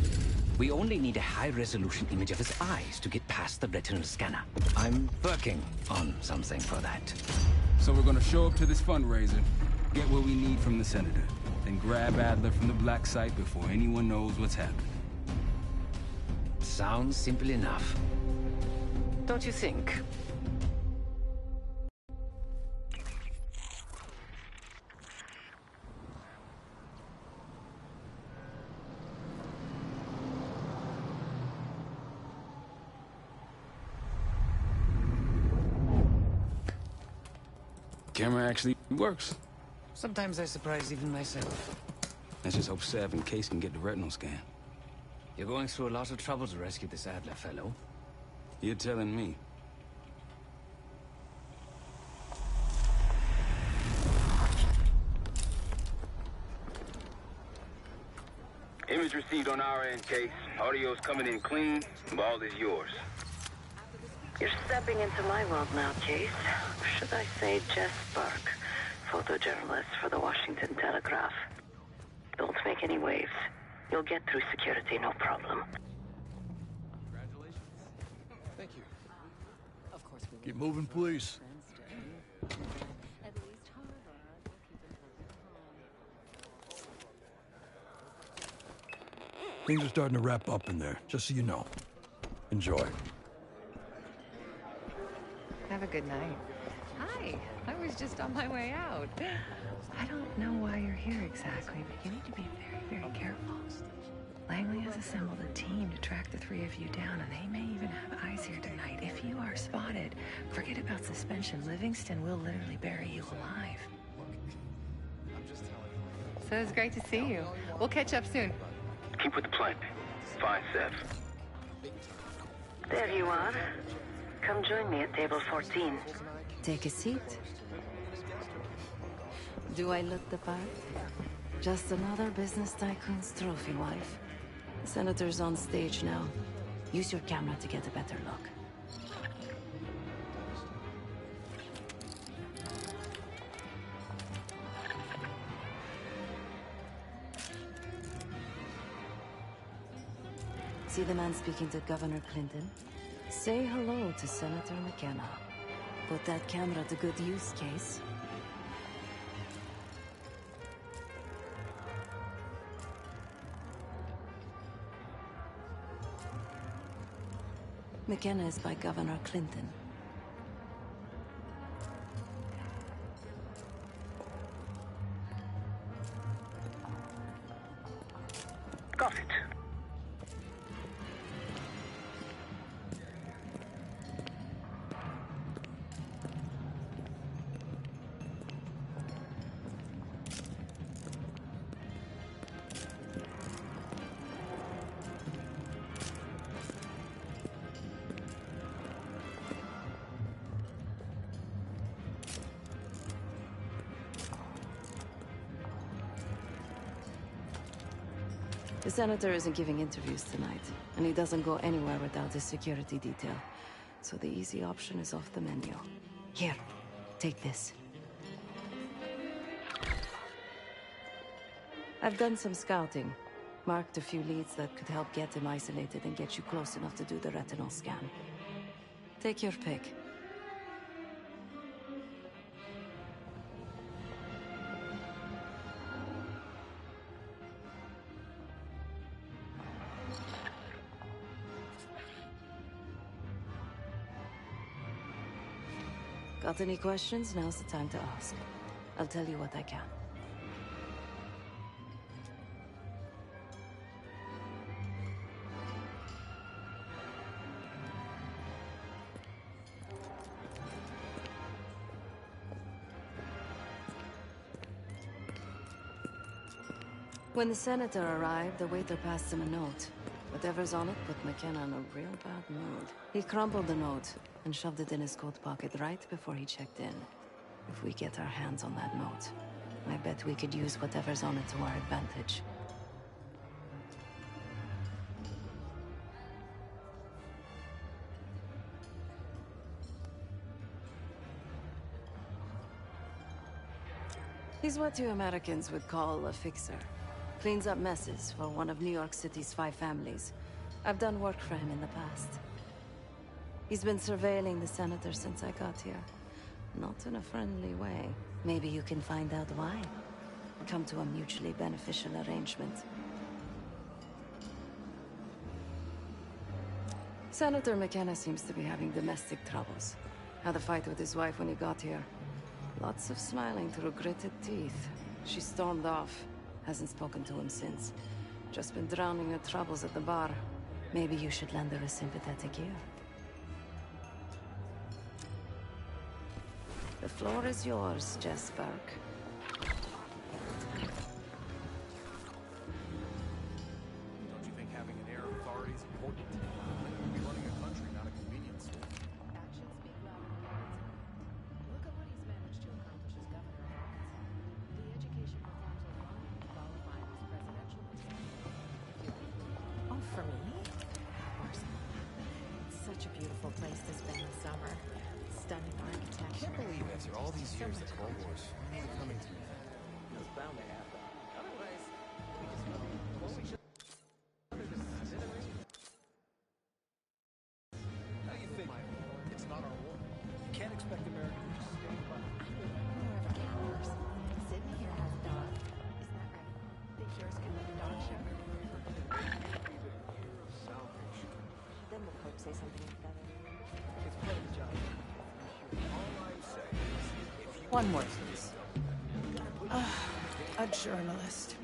We only need a high-resolution image of his eyes to get past the retinal scanner. I'm working on something for that. So we're gonna show up to this fundraiser, get what we need from the Senator, then grab Adler from the Black Site before anyone knows what's happening. Sounds simple enough. Don't you think? Camera actually works. Sometimes I surprise even myself. Let's just hope Sev and Case can get the retinal scan. You're going through a lot of trouble to rescue this Adler fellow. You're telling me. Image received on our end, Case. Audio's coming in clean. Ball is yours. You're stepping into my world now, Case. Should I say Jess Burke, photojournalist for the Washington Telegraph. Don't make any waves. You'll get through security, no problem. Congratulations. Thank you. Of course we Keep moving, please. At least however, we'll keep in Things are starting to wrap up in there, just so you know. Enjoy. Have a good night. Hi, I was just on my way out. I don't know why you're here exactly, but you need to be very, very careful. Langley has assembled a team to track the three of you down, and they may even have eyes here tonight. If you are spotted, forget about suspension. Livingston will literally bury you alive. So it's great to see you. We'll catch up soon. Keep with the plan. Fine, Sev. There you are. Come join me at table 14. Take a seat. Do I look the part? Just another business tycoon's trophy wife. The Senator's on stage now. Use your camera to get a better look. See the man speaking to Governor Clinton? Say hello to Senator McKenna. Put that camera to good use, Case. McKenna is by Governor Clinton. Got it. The Senator isn't giving interviews tonight, and he doesn't go anywhere without his security detail. So the easy option is off the menu. Here, take this. I've done some scouting. Marked a few leads that could help get him isolated and get you close enough to do the retinal scan. Take your pick. Got any questions? Now's the time to ask. I'll tell you what I can. When the senator arrived, the waiter passed him a note. Whatever's on it put McKenna in a real bad mood. He crumpled the note and shoved it in his coat pocket right before he checked in. If we get our hands on that note, I bet we could use whatever's on it to our advantage. He's what you Americans would call a fixer. Cleans up messes for one of New York City's 5 families. I've done work for him in the past. He's been surveilling the senator since I got here. Not in a friendly way. Maybe you can find out why. Come to a mutually beneficial arrangement. Senator McKenna seems to be having domestic troubles. Had a fight with his wife when he got here. Lots of smiling through gritted teeth. She stormed off. Hasn't spoken to him since. Just been drowning her troubles at the bar. Maybe you should lend her a sympathetic ear. The floor is yours, Jess Burke. Don't you think having an air of authority is important? We'd be running a country, not a convenience store. Actions speak louder than words. Look at what he's managed to accomplish as governor of Arkansas. The education reforms alone qualify him as presidential candidate. Oh, for me? Of course. It's such a beautiful place to spend the summer. Stunning architecture. I can't believe after all these years the Cold War's finally coming to me. It's bound to happen. Otherwise, we just won't we just... How do you think? It's not our war. You can't expect America to just stay by. More of a cat person. Sydney here has a dog. Is that right? Think yours can live a dog shepherd? Then the Pope say something like that. It's part of the job. All I'm saying is, if you... One more, please. A journalist.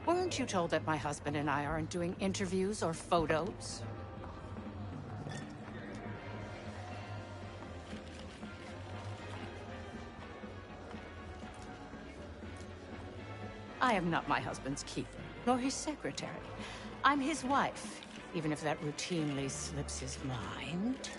Weren't you told that my husband and I aren't doing interviews or photos? I am not my husband's keeper, nor his secretary. I'm his wife, even if that routinely slips his mind.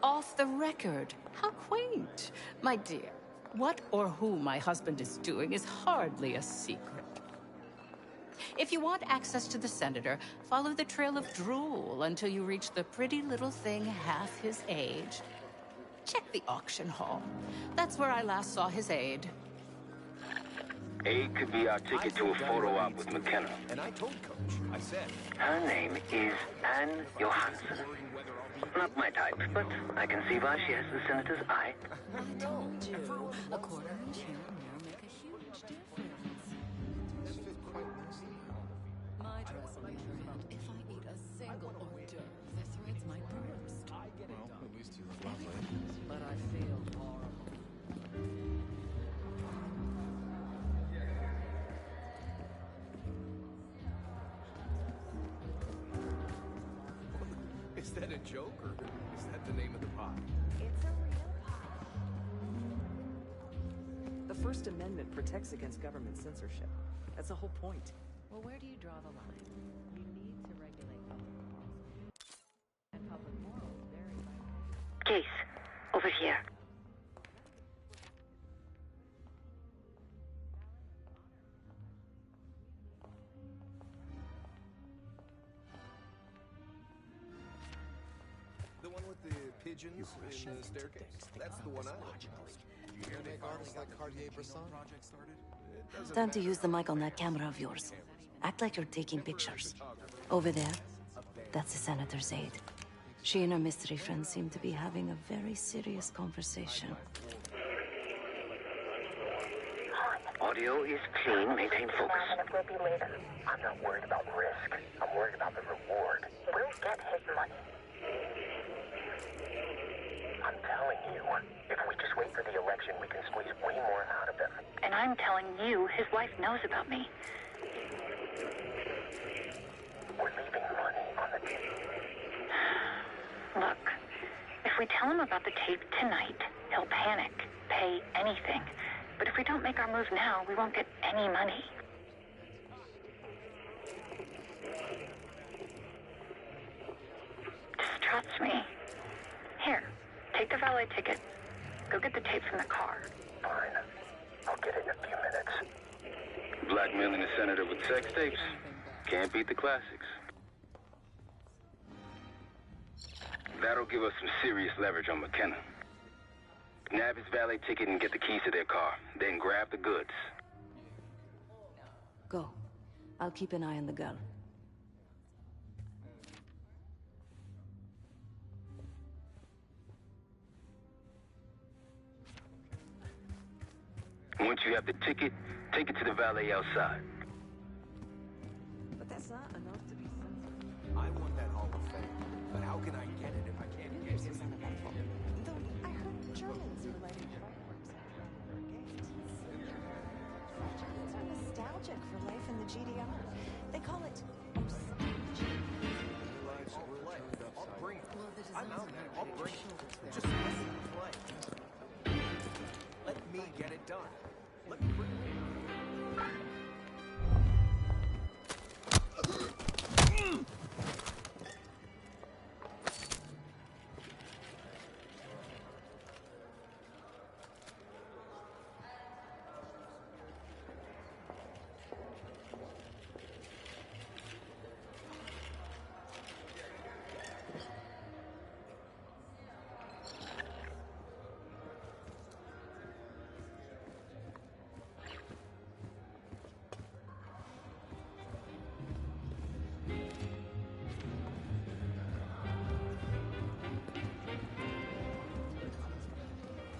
Off the record. How quaint. My dear, what or who my husband is doing is hardly a secret. If you want access to the senator, follow the trail of drool until you reach the pretty little thing half his age. Check the auction hall. That's where I last saw his aide. Aid could be our ticket to a photo op with McKenna. And I told Coach, I said... Her name is Anne Johansson. Not my type, but I can see why she has the senator's eye. I told you. A quarter inch here and there make a huge difference. My dress, on the other hand, if I eat a single hors d'oeuvre, the threads might burst. Well, at least you look lovely. But I feel horrible. Is that a joke, or is that the name of the pot? It's a real pop. The First Amendment protects against government censorship. That's the whole point. Well, where do you draw the line? You need to regulate public morals. And public morals vary by... Case, over here. The one with the pigeons in the staircase? That's the one I like most. You hear they artists like Cartier-Bresson project started? Time to use the mic on that camera of yours. Act like you're taking pictures. Over there, that's the senator's aide. She and her mystery friend seem to be having a very serious conversation. Audio is clean. Maintain focus. Will be later. I'm not worried about risk. I'm worried about the reward. We'll get his money. I'm telling you, if we just wait for the election, we can squeeze way more out of him. And I'm telling you, his wife knows about me. We're leaving money on the table. Look, if we we tell him about the tape tonight, he'll panic, pay anything. But if we don't make our move now, we won't get any money. Just trust me. Here, take the valet ticket. Go get the tape from the car. Fine. I'll get it in a few minutes. Blackmailing a senator with sex tapes? Can't beat the classics. That'll give us some serious leverage on McKenna. Nab his valet ticket and get the keys to their car. Then grab the goods. Go. I'll keep an eye on the girl. Once you have the ticket, take it to the valet outside. But that's not enough to be censored. I want that Hall of Fame, but how can I get it if I can't get it? Though I heard Germans were lighting fireworks after their games. Germans are nostalgic for life in the GDR. They call it nostalgia. I'll bring it. I'm out now. I'll bring it. Just let me play. Let me get it done. Let me bring it.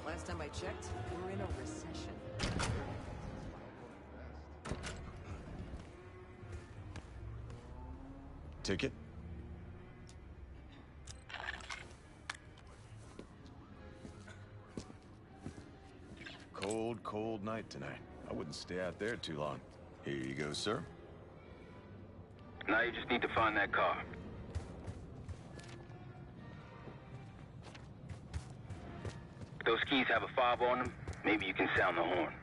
Last time I checked, we're in a recession. Ticket? Cold, cold night tonight. I wouldn't stay out there too long. Here you go, sir. Now you just need to find that car. Those keys have a fob on them. Maybe you can sound the horn.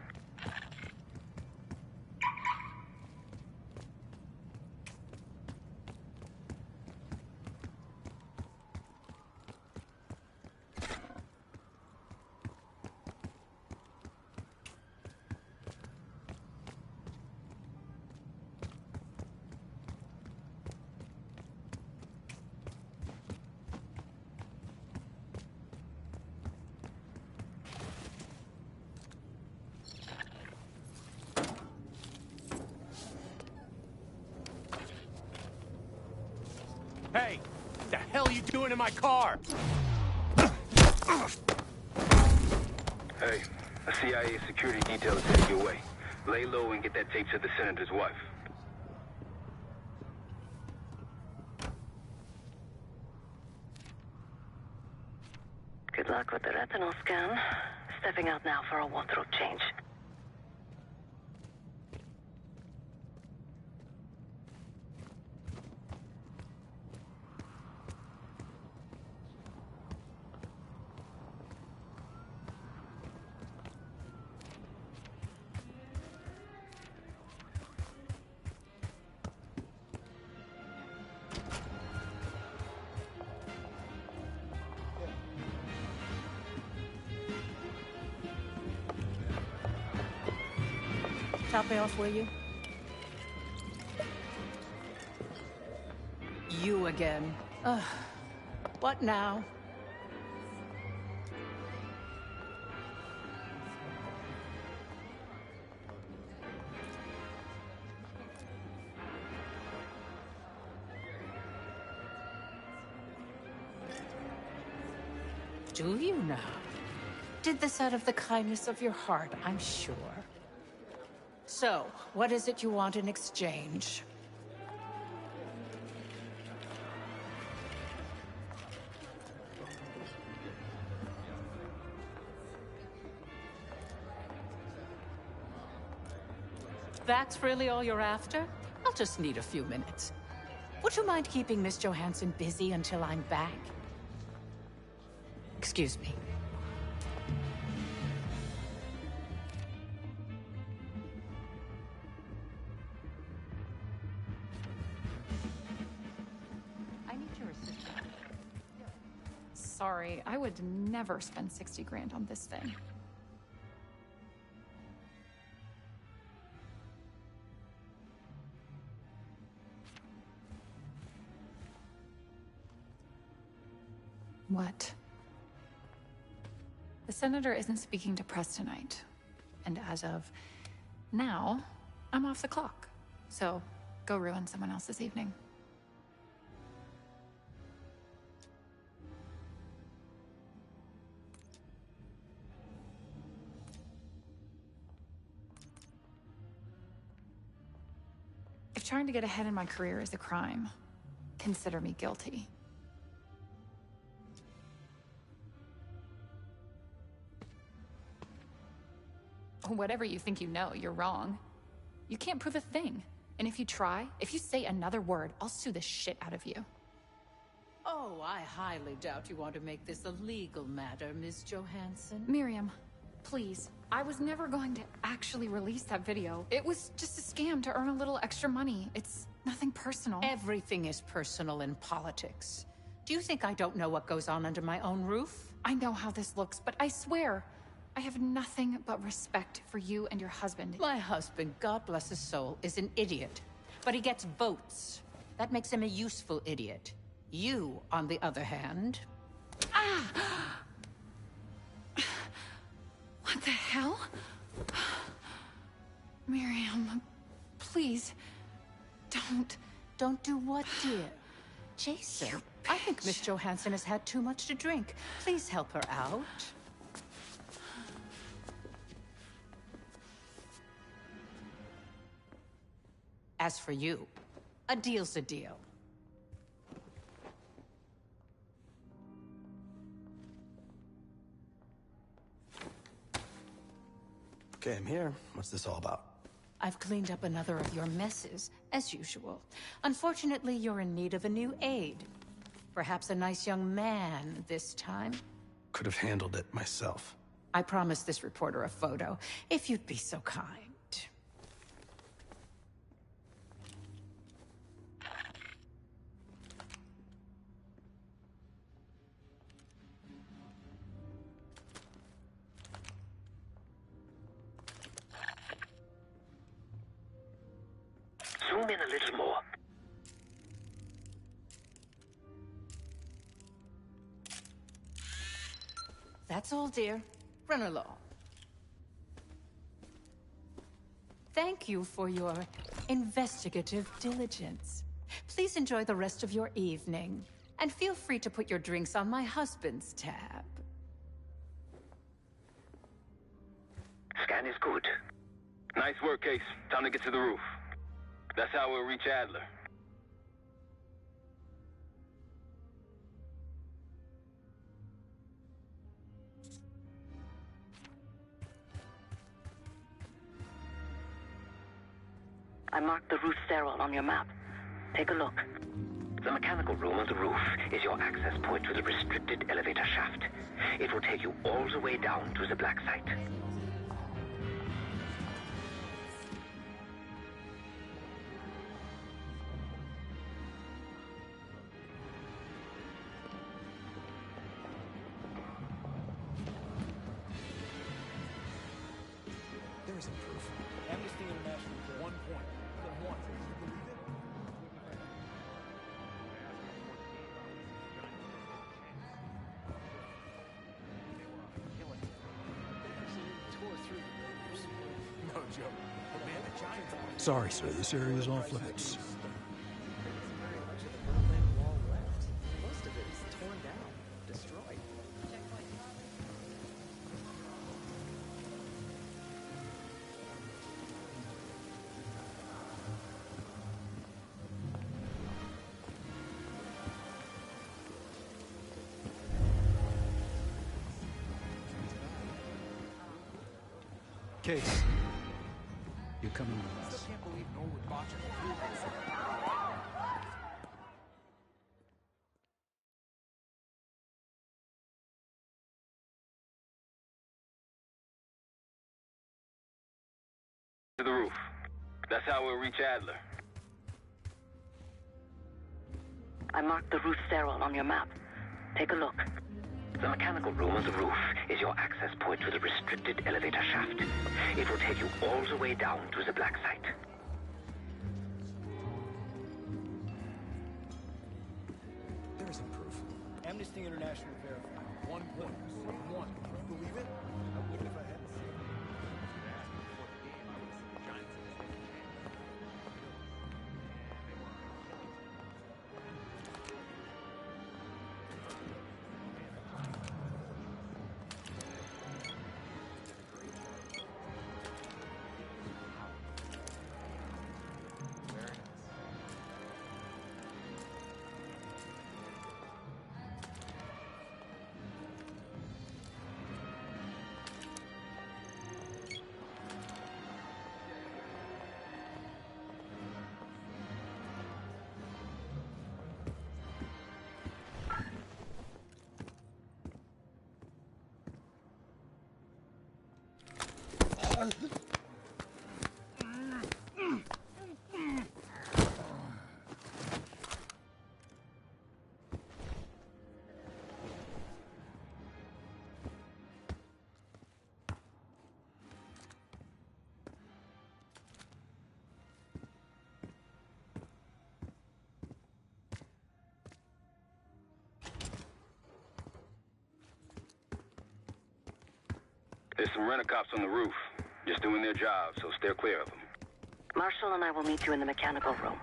Hey! What the hell are you doing in my car? Hey, a CIA security detail is headed your way. Lay low and get that tape to the senator's wife. Good luck with the retinal scan. Stepping out now for a wardrobe change. Top me off, will you? You again. Ugh. What now? Do you now? Did this out of the kindness of your heart, I'm sure. So, what is it you want in exchange? That's really all you're after? I'll just need a few minutes. Would you mind keeping Miss Johansson busy until I'm back? Excuse me. I need your assistance. Sorry, I would never spend 60 grand on this thing. What? The senator isn't speaking to press tonight. And as of now, I'm off the clock. So, go ruin someone else's evening. If trying to get ahead in my career is a crime, consider me guilty. Whatever you think you know, you're wrong. You can't prove a thing. And if you try, if you say another word, I'll sue the shit out of you. Oh, I highly doubt you want to make this a legal matter, Miss Johansson. Miriam, please. I was never going to actually release that video. It was just a scam to earn a little extra money. It's nothing personal. Everything is personal in politics. Do you think I don't know what goes on under my own roof? I know how this looks, but I swear, I have nothing but respect for you and your husband. My husband, God bless his soul, is an idiot. But he gets votes. That makes him a useful idiot. You, on the other hand... Ah! What the hell? Miriam, please, don't... Don't do what, dear? Jason, I think Miss Johansson has had too much to drink. Please help her out. As for you, a deal's a deal. Okay, I'm here. What's this all about? I've cleaned up another of your messes, as usual. Unfortunately, you're in need of a new aide. Perhaps a nice young man this time. Could have handled it myself. I promised this reporter a photo, if you'd be so kind. Zoom in a little more. That's all, dear. Run along. Thank you for your investigative diligence. Please enjoy the rest of your evening. And feel free to put your drinks on my husband's tab. Scan is good. Nice work, Case. Time to get to the roof. That's how we'll reach Adler. I marked the roof stairwell on your map. Take a look. The mechanical room on the roof is your access point to the restricted elevator shaft. It will take you all the way down to the black site. There isn't proof. Amnesty International, 1 point. Then 1. No joke. Sorry, sir. This area is off limits. Most of it is torn down, destroyed. Case. You're coming with us. Still can't believe Norwood botched it. To the roof. That's how we'll reach Adler. I marked the roof stairwell on your map. Take a look. The mechanical room on the roof is your access point to the restricted elevator shaft. It will take you all the way down to the black site. There isn't proof. Amnesty International verified. 1 point. 1. Can you believe it? I wouldn't if I hadn't seen it. There's some rent-a-cops on the roof. Just doing their job, so steer clear of them. Marshall and I will meet you in the mechanical room.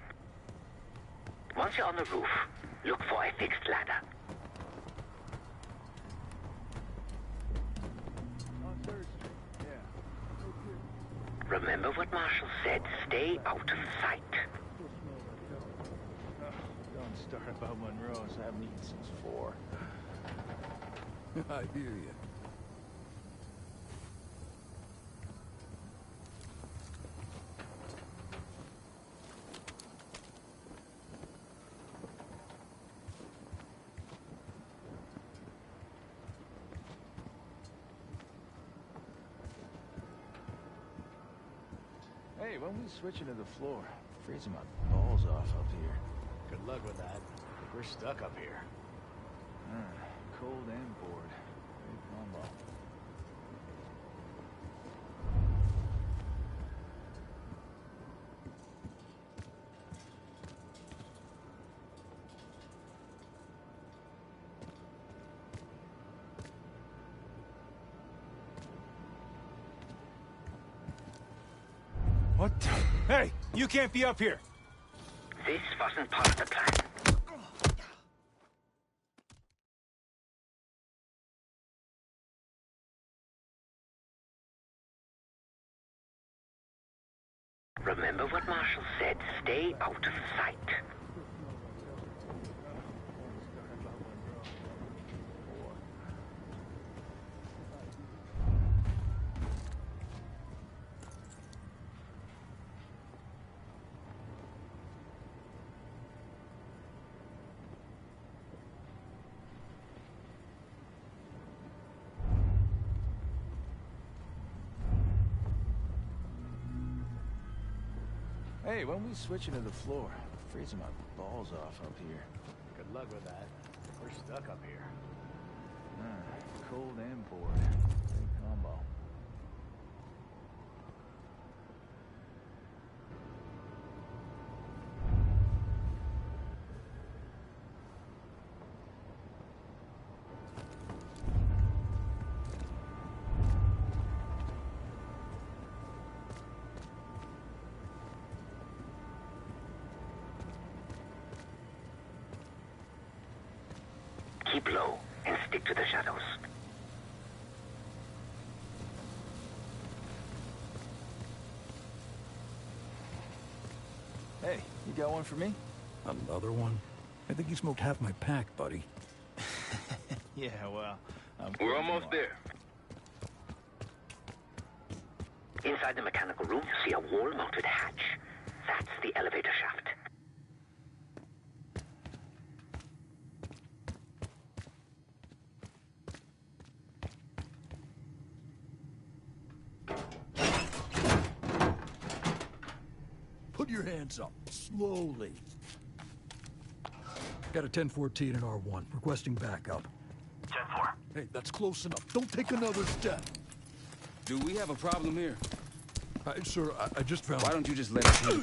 Once you're on the roof, look for a fixed ladder. Remember what Marshall said. Stay out of sight. Don't start about Monroe's. I haven't eaten since 4. I hear you. Hey, when we switching to the floor, freezing my balls off up here. Good luck with that. We're stuck up here. Cold and bored. Great combo. What the? Hey, you can't be up here. This wasn't part of the plan. Remember what Marshall said. Stay out of sight. Hey, when we switching to the floor, freezing my balls off up here. Good luck with that. We're stuck up here. Cold and bored. Great combo. Keep low and stick to the shadows. Hey, you got one for me? Another one? I think you smoked half my pack, buddy. Yeah, well, We're almost there. Inside the mechanical room, you see a wall-mounted hatch. That's the elevator shaft. Put your hands up. Slowly. Got a 1014 and R1. Requesting backup. 10-4. Hey, that's close enough. Don't take another step. Do we have a problem here? Sir, I just found... Why don't you just let us hit?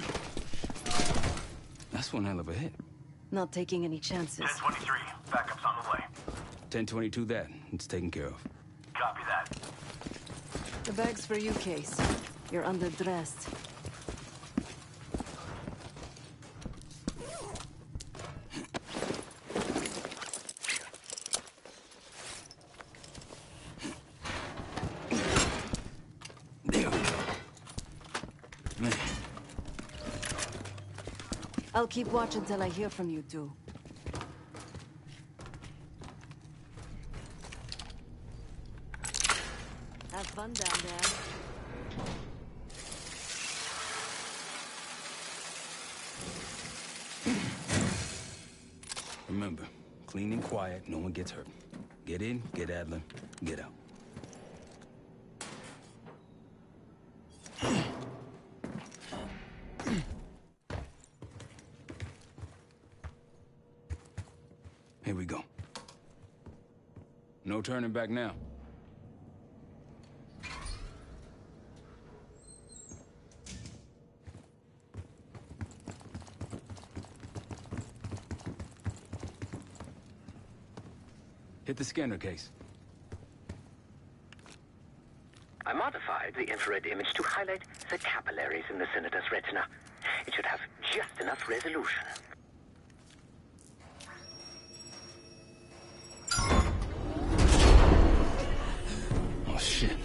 That's one hell of a hit. Not taking any chances. 1023. Backup's on the way. 1022 that. It's taken care of. Copy that. The bag's for you, Case. You're underdressed. I'll keep watch until I hear from you two. Have fun down there. Remember, clean and quiet, no one gets hurt. Get in, get Adler, get out. Here we go. No turning back now. Hit the scanner case. I modified the infrared image to highlight the capillaries in the Senator's retina. It should have just enough resolution. Oh, shit.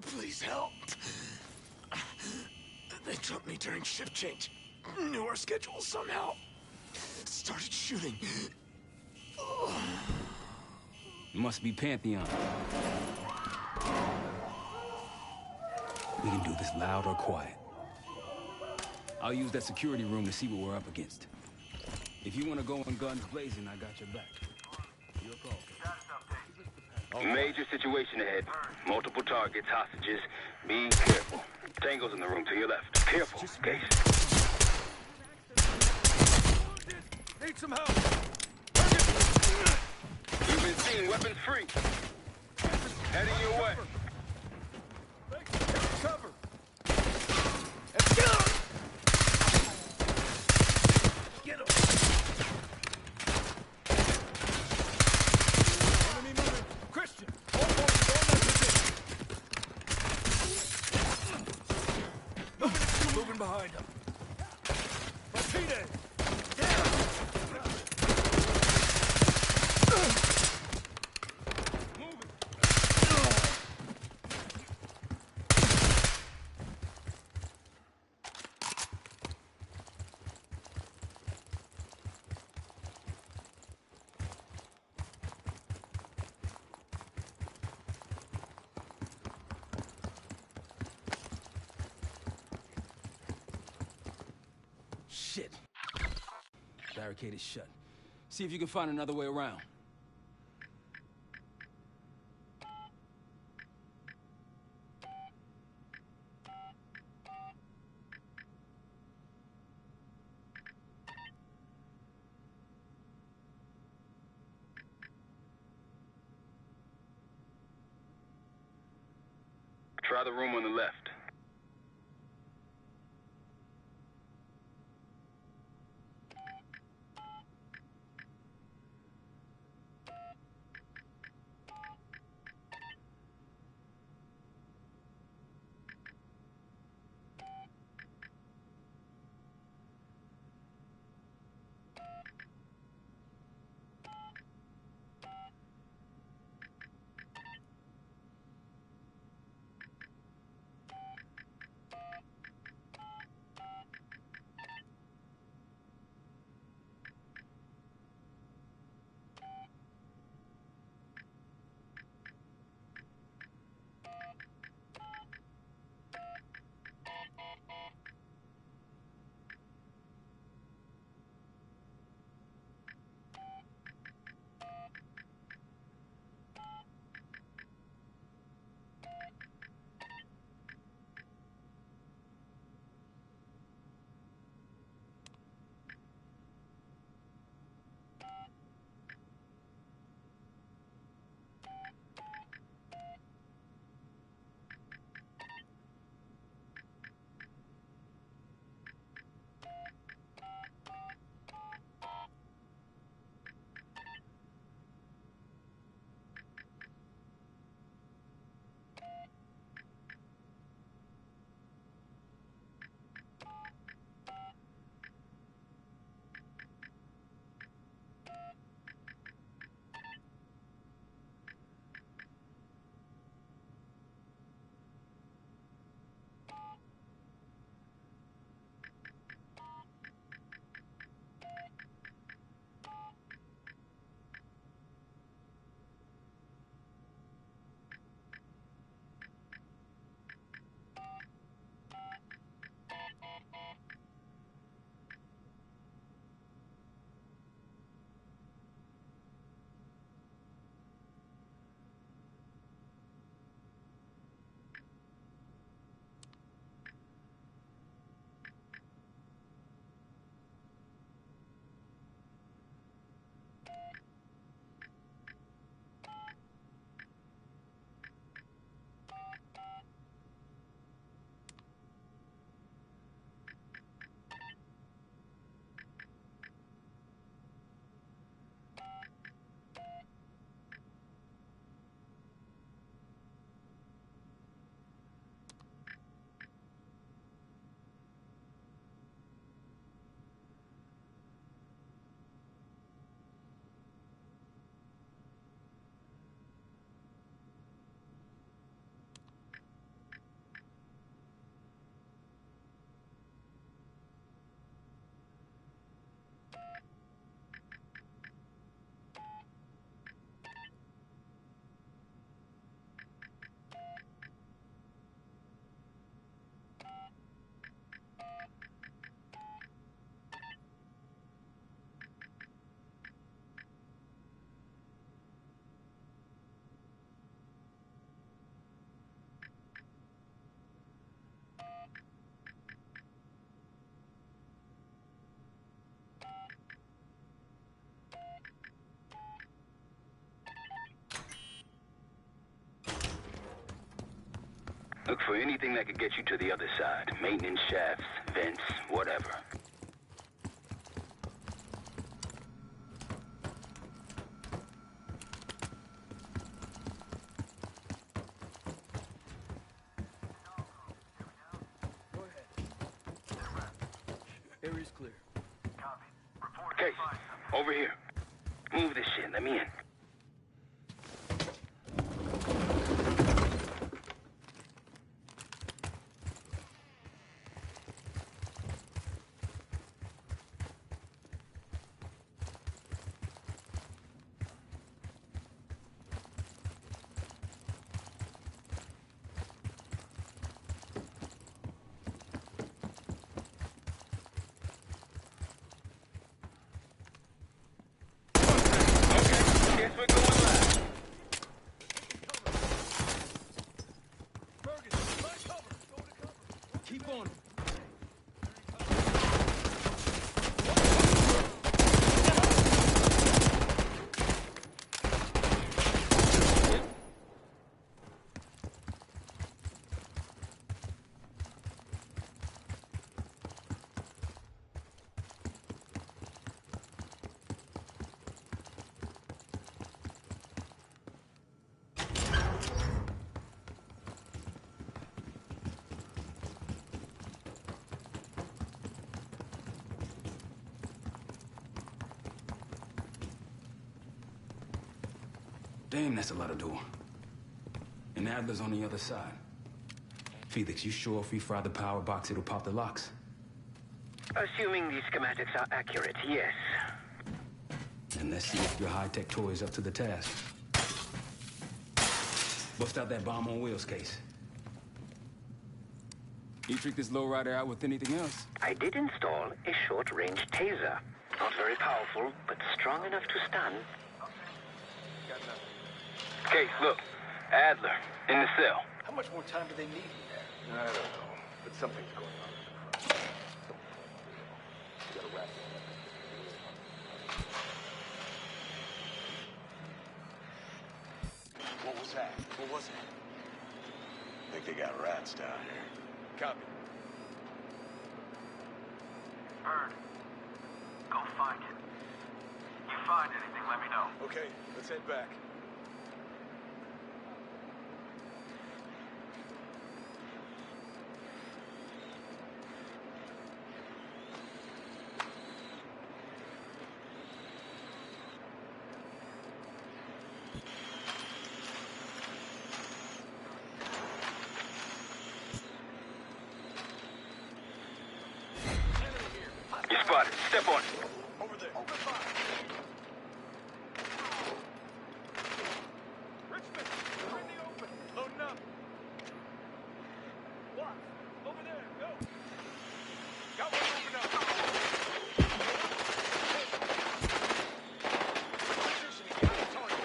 Please help. They took me during shift change. Knew our schedule somehow. Started shooting. Must be Pantheon. We can do this loud or quiet. I'll use that security room to see what we're up against. If you want to go in guns blazing, I got your back. Your call. Major situation ahead. Multiple targets, hostages. Be careful. Tango's in the room to your left. Careful, Case. Need some help. You've been seen. Weapons free. Heading your way. Cover. Get him. Enemy moving. Christian. Moving behind him. Martinez. Shit. Barricade is shut. See if you can find another way around. Try the room on the left. Look for anything that could get you to the other side. Maintenance shafts, vents, whatever. Area's clear. Case, over here. Move this shit, let me in. Keep on. Damn, that's a lot of door. And Adler's on the other side. Felix, you sure if we fry the power box, it'll pop the locks? Assuming these schematics are accurate, yes. And let's see if your high-tech toy is up to the task. Bust out that bomb on wheels case. You trick this lowrider out with anything else? I did install a short-range taser. Not very powerful, but strong enough to stun. Case, look. Adler, in the cell. How much more time do they need in there? I don't know, but something's going on. You gotta wrap it up. What was that? What was it? Think they got rats down here. Copy. Bird, go find it. You find anything, let me know. Okay, let's head back. You spotted. Step on it. Over there. Open fire. Richmond, we're in the open. Loading up. What? Over there. Go. Got one open up. Positioning. Got the target.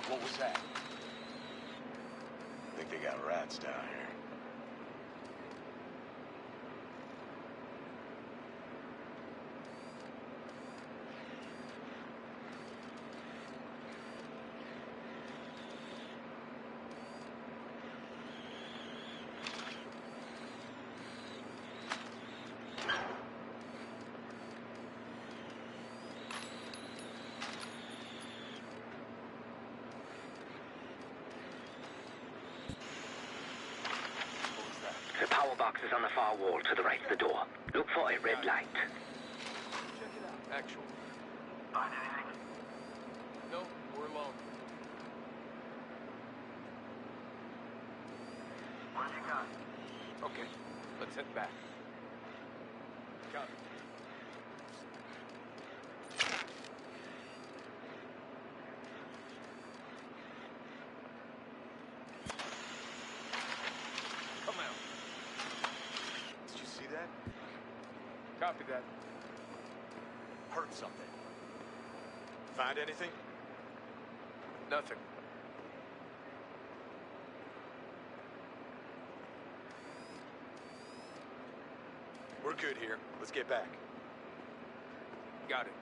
What was that? Think they got rats down here. The power box is on the far wall to the right of the door. Look for a red light. Check it out. Actual. Find anything? No, we're alone. What have you got? Okay, let's head back. Copy. Come out. Did you see that? Copy that. Heard something. Find anything? Nothing. We're good here. Let's get back. Got it.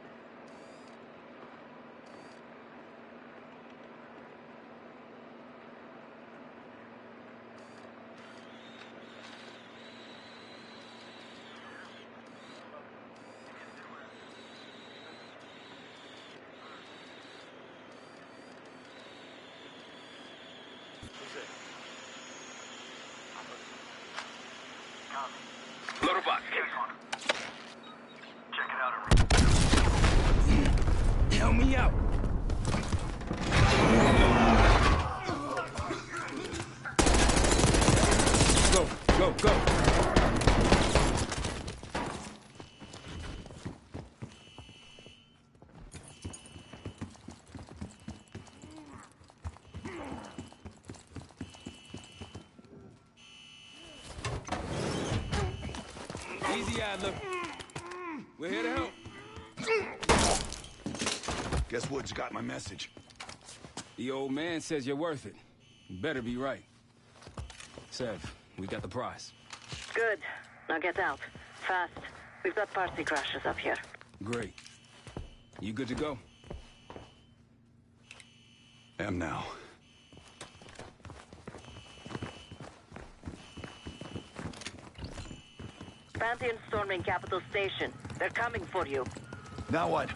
Loader box. Check it out. Help me out. Go, go, go. Easy, Adler. We're here to help. Guess Woods got my message. The old man says you're worth it. You better be right. Sev, we got the prize. Good. Now get out. Fast. We've got party crashers up here. Great. You good to go? Am now. Pantheon storming Capital Station. They're coming for you. Now what?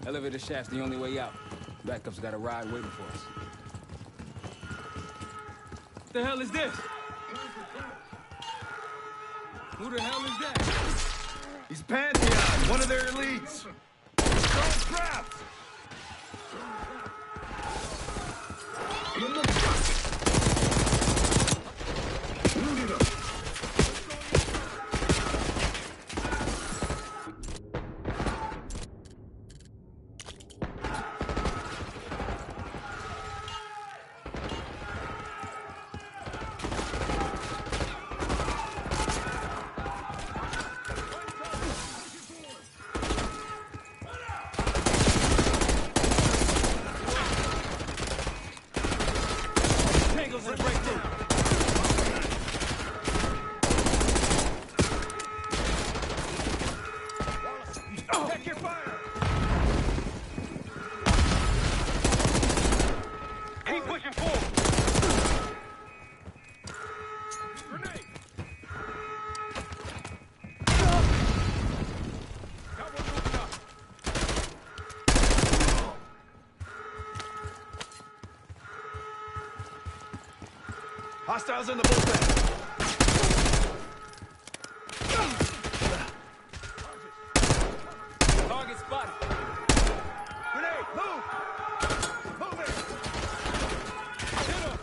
Elevator shaft's the only way out. Backup's got a ride waiting for us. What the hell is this? Who the hell is that? He's Pantheon, one of their elites. Don't traps! Hostiles in the bullpen. Target spotted. Grenade, move! Move it! Hit him!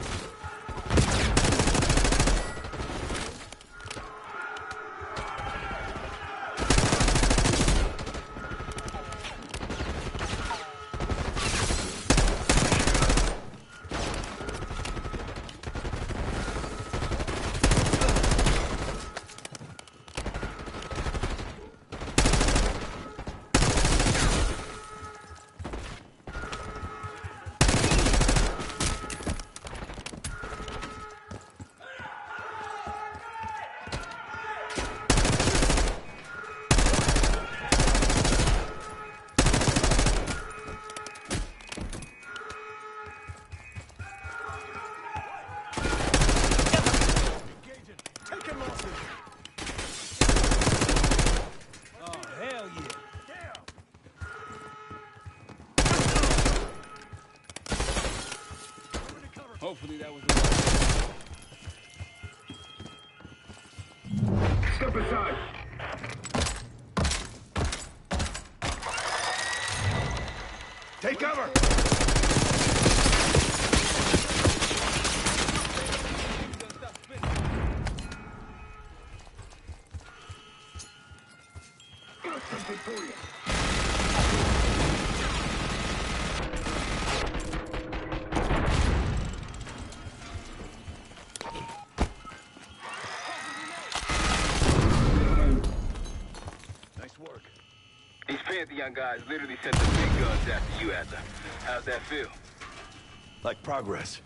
Hopefully that was the Step aside. Take cover! Something for you. These Pantheon guys literally sent the big guns after you, Adler. How's that feel? Like progress.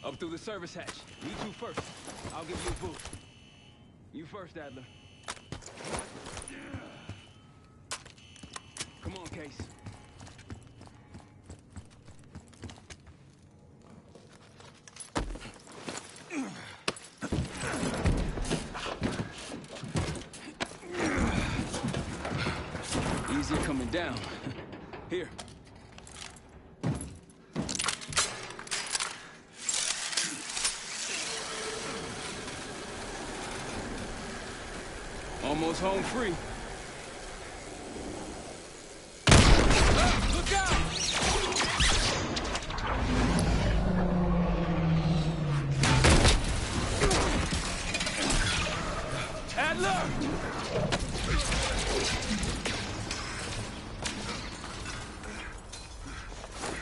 Up through the service hatch. You two first. I'll give you a boost. You first, Adler. Come on, Case. Easier coming down. Here. Almost home free. Look out! Adler!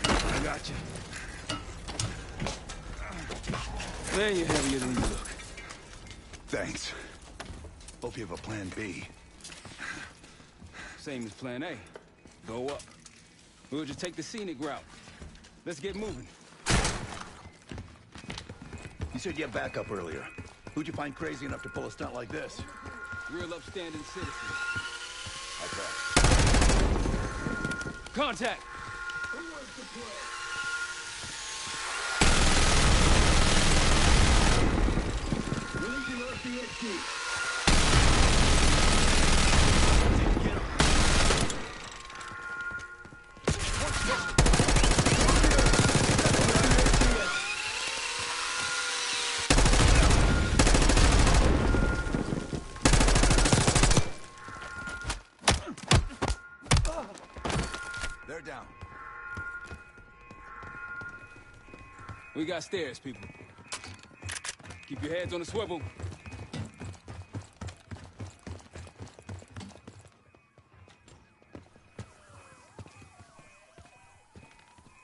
I got you. There, you're heavier than you look. Thanks. Hope you have a plan B. Same as plan A. Go up. We'll just take the scenic route. Let's get moving. You said you had backup earlier. Who'd you find crazy enough to pull a stunt like this? Real upstanding citizens. Okay. Contact! Releasing RCXD. They're down. We got stairs, people. Keep your heads on the swivel.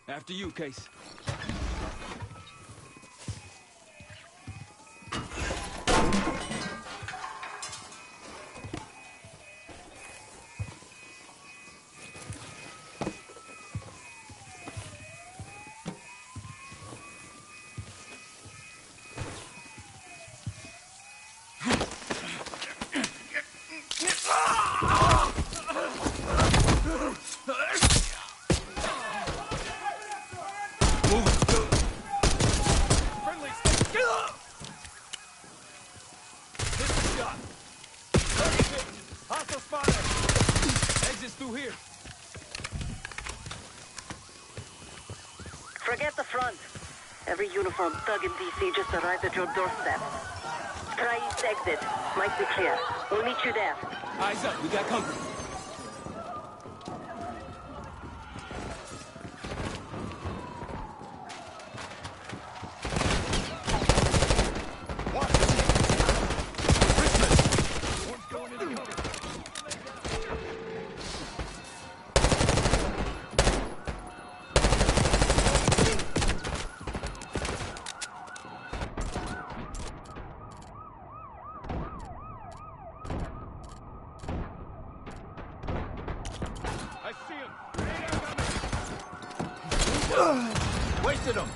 After you, Case. Forget the front. Every uniformed thug in DC just arrived at your doorstep. Try east exit. Might be clear. We'll meet you there. Eyes up. We got company. Wasted him!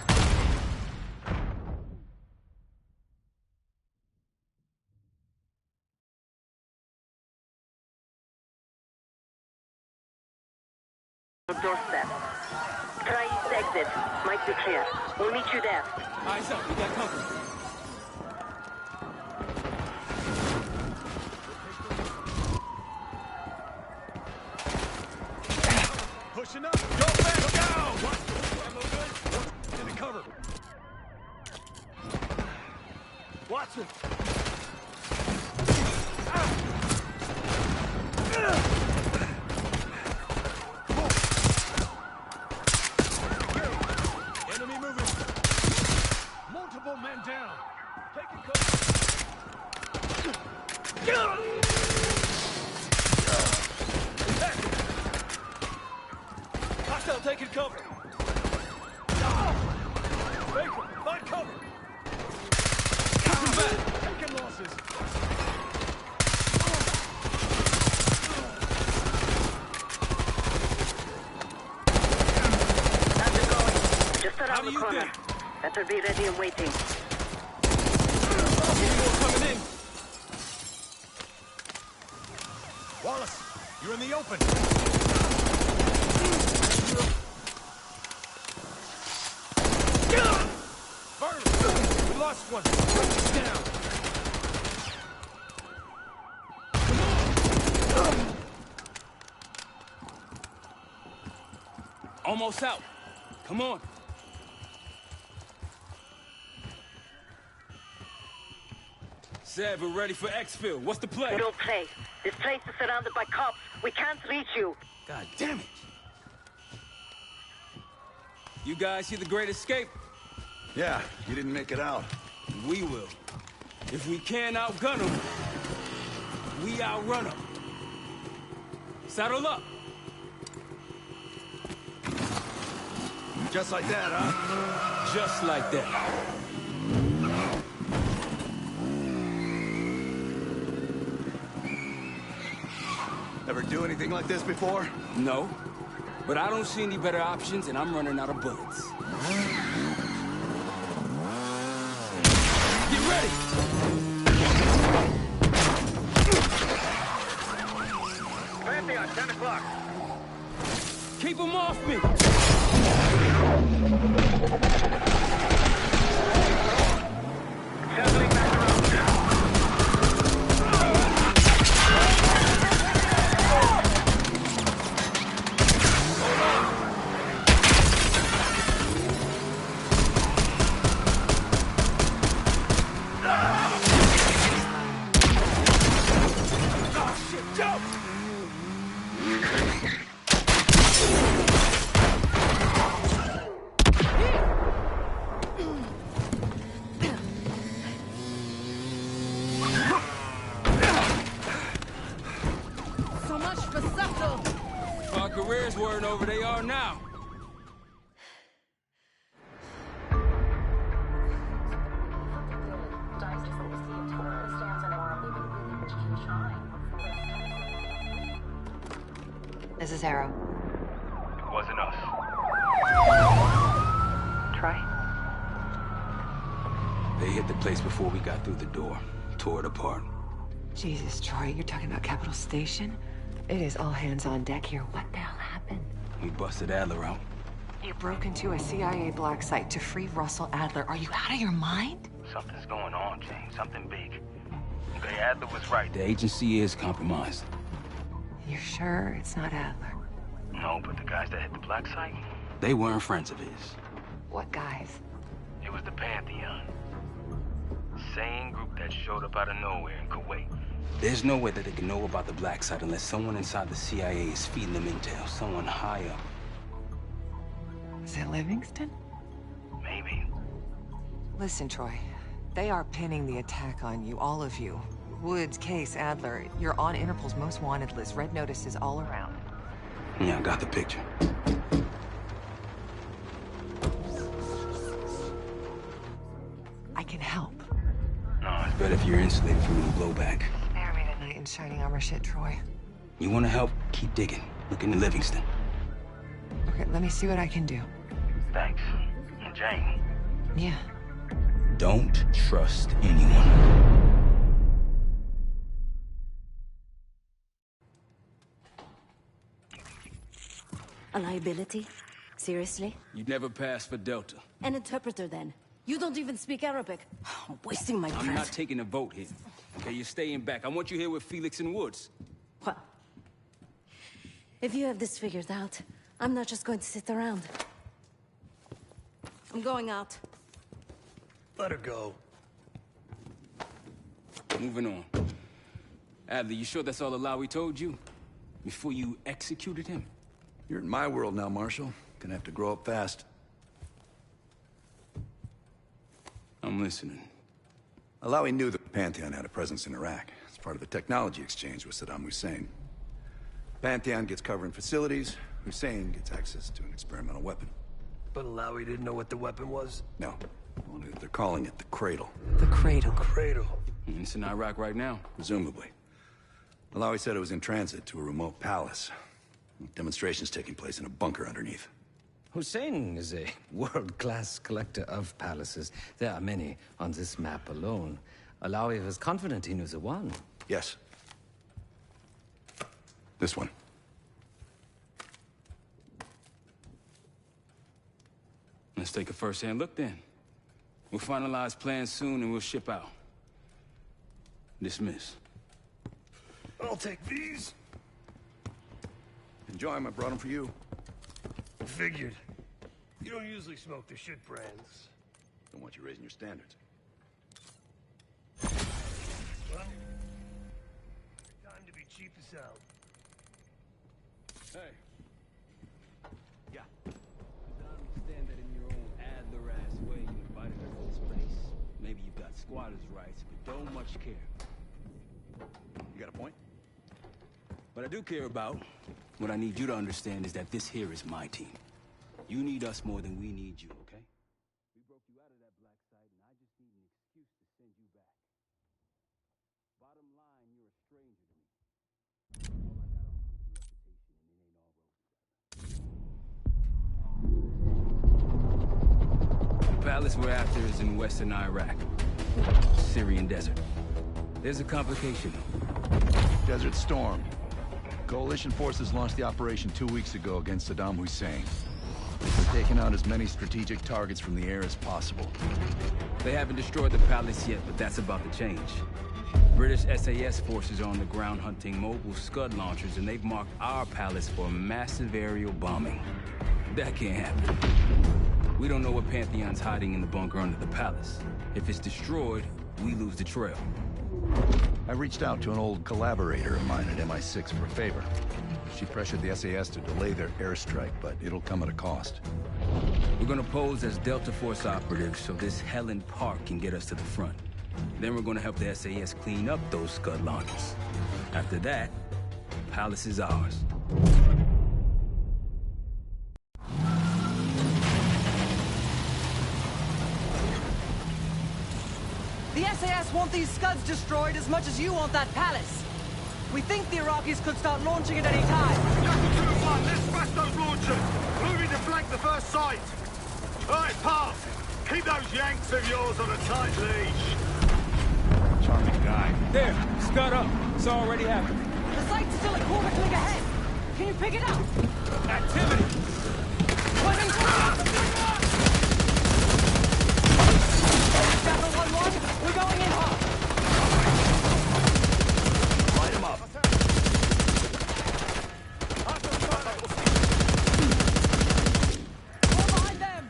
Doorstep. Try east exit. Might be clear. We'll meet you there. Eyes up. We got company. Pushing up! Go back down! What? Ammo good? Into cover. Watch it! Enemy moving! Multiple men down! Taking cover! Hostile taking cover! Baker, find cover! Come back! Taking losses! Better be ready and waiting. Coming in. Wallace, you're in the open. Varley, we lost one. He's down. Almost out. Come on. Said we're ready for exfil. What's the play? No play. This place is surrounded by cops. We can't reach you. God damn it. You guys see the Great Escape? Yeah, you didn't make it out. We will. If we can't outgun them, we outrun them. Saddle up. Just like that, huh? Just like that. Ever do anything like this before? No. But I don't see any better options, and I'm running out of bullets. Get ready! Pantheon, 10 o'clock. Keep them off me! Circling back around. So much for subtle. If our careers weren't over, they are now. This is Arrow. It wasn't us. Troy? They hit the place before we got through the door. Tore it apart. Jesus, Troy, you're talking about Capital Station? It is all hands on deck here. What the hell happened? We busted Adler out. You broke into a CIA black site to free Russell Adler. Are you out of your mind? Something's going on, Jane. Something big. Okay, Adler was right. The agency is compromised. You're sure it's not Adler? No, but the guys that hit the black site, They weren't friends of his. What guys? it was the Pantheon. Same group that showed up out of nowhere in Kuwait. There's no way that they can know about the black site unless someone inside the CIA is feeding them intel. Someone high up. Is it Livingston? Maybe. Listen, Troy. They are pinning the attack on you, all of you. Woods, Case, Adler. You're on Interpol's most wanted list. Red notices all around. Yeah, I got the picture. I can help. No, it's better if you're insulated from any blowback. Spare me tonight in shining armor shit, Troy. You want to help? Keep digging. Look into Livingston. Okay, let me see what I can do. Thanks. And Jane. Yeah. Don't trust anyone. A liability? Seriously? You'd never pass for Delta. An interpreter, then. You don't even speak Arabic. I'm wasting my breath. I'm not taking a vote here. Okay, you're staying back. I want you here with Felix and Woods. Well, if you have this figured out, I'm not just going to sit around. I'm going out. Let her go. Moving on. Adler, you sure that's all Alawi told you? Before you executed him? You're in my world now, Marshal. Gonna have to grow up fast. I'm listening. Alawi knew the Pantheon had a presence in Iraq. It's part of a technology exchange with Saddam Hussein. Pantheon gets cover in facilities. Hussein gets access to an experimental weapon. But Alawi didn't know what the weapon was? No. Well, they're calling it the Cradle. The Cradle. Cradle. It's in Iraq right now. Presumably. Alawi said it was in transit to a remote palace. Demonstrations taking place in a bunker underneath. Hussein is a world-class collector of palaces. There are many on this map alone. Alawi was confident he knew the one. Yes. This one. Let's take a first-hand look then. We'll finalize plans soon and we'll ship out. Dismiss. I'll take these. Enjoy them. I brought them for you. Figured. You don't usually smoke the shit brands. Don't want you raising your standards. Well, time to be cheap as hell. Hey. Yeah. I understand that in your own Adler-ass way you invited her to this place. Maybe you've got squatters' rights, but don't much care. You got a point? What I do care about, what I need you to understand is that this here is my team. You need us more than we need you, okay? We broke you out of that black site, and I just need an excuse to send you back. Bottom line, you're a stranger to me. All I got on you is a reputation, and it ain't all roses. The palace we're after is in western Iraq. Syrian desert. There's a complication. Desert Storm. Coalition forces launched the operation 2 weeks ago against Saddam Hussein. They're taking out as many strategic targets from the air as possible. They haven't destroyed the palace yet, but that's about to change. British SAS forces are on the ground hunting mobile Scud launchers, and they've marked our palace for massive aerial bombing. That can't happen. We don't know what Pantheon's hiding in the bunker under the palace. If it's destroyed, we lose the trail. I reached out to an old collaborator of mine at MI6 for a favor. She pressured the SAS to delay their airstrike, but it'll come at a cost. We're gonna pose as Delta Force operatives so this Helen Park can get us to the front. Then we're gonna help the SAS clean up those Scud launchers. After that, the palace is ours. The SAS want these Scuds destroyed as much as you want that palace. We think the Iraqis could start launching at any time. Jackal 2-1, let's smash those launchers. Moving to flank the first site. All right, Park. Keep those Yanks of yours on a tight leash. Charming guy. There, Scud up. It's already happening. The site's still a quarter click ahead. Can you pick it up? Activity. Jackal 1-1, we're going in hard. Light him up. Fall behind them.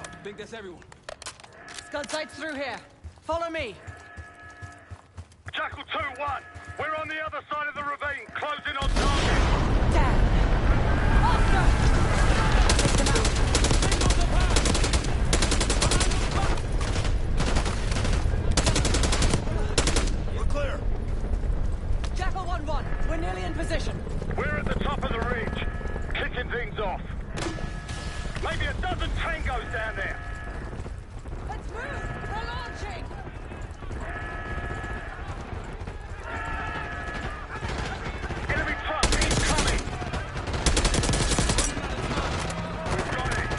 I think that's everyone. Scud sights through here. Follow me. Jackal 2-1, we're on the other side of the ravine, closing on target. We're clear. Jackal 1-1, we're nearly in position. We're at the top of the ridge, kicking things off. Maybe a dozen tangos down there. Let's move! We're launching! Enemy truck incoming! We've got it!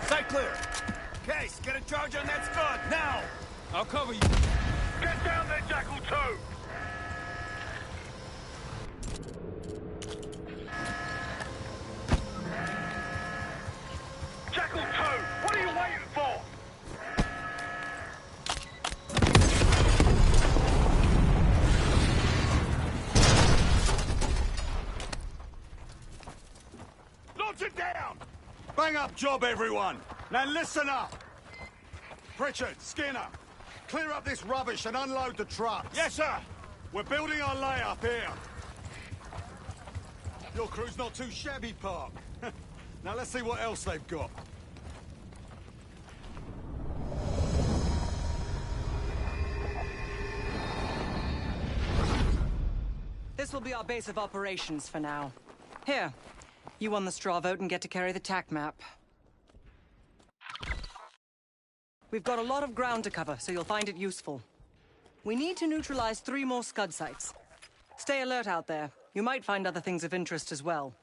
Sight clear. Case, get a charge on that Scud, now! I'll cover you. Get down there, Jackal 2! Jackal 2, what are you waiting for? Launch it down! Bang up job, everyone! Now listen up! Pritchard, Skinner, clear up this rubbish and unload the trucks. Yes, sir! We're building our layup here. Your crew's not too shabby, Park. Now let's see what else they've got. This will be our base of operations for now. Here, you won the straw vote and get to carry the TAC map. We've got a lot of ground to cover, so you'll find it useful. We need to neutralize 3 more Scud sites. Stay alert out there. You might find other things of interest as well.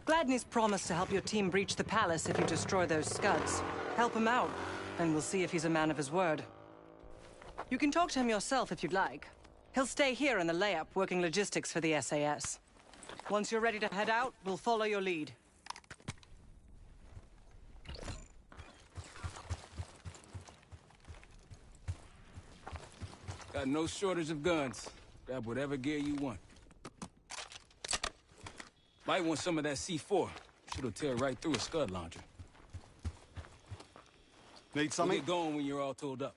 Gladney's promised to help your team breach the palace if you destroy those Scuds. Help him out, and we'll see if he's a man of his word. You can talk to him yourself if you'd like. He'll stay here in the layup, working logistics for the SAS. Once you're ready to head out, we'll follow your lead. Got no shortage of guns. Grab whatever gear you want. Might want some of that C4. Shit'll tear right through a Scud launcher. Need something? We'll get going when you're all tooled up.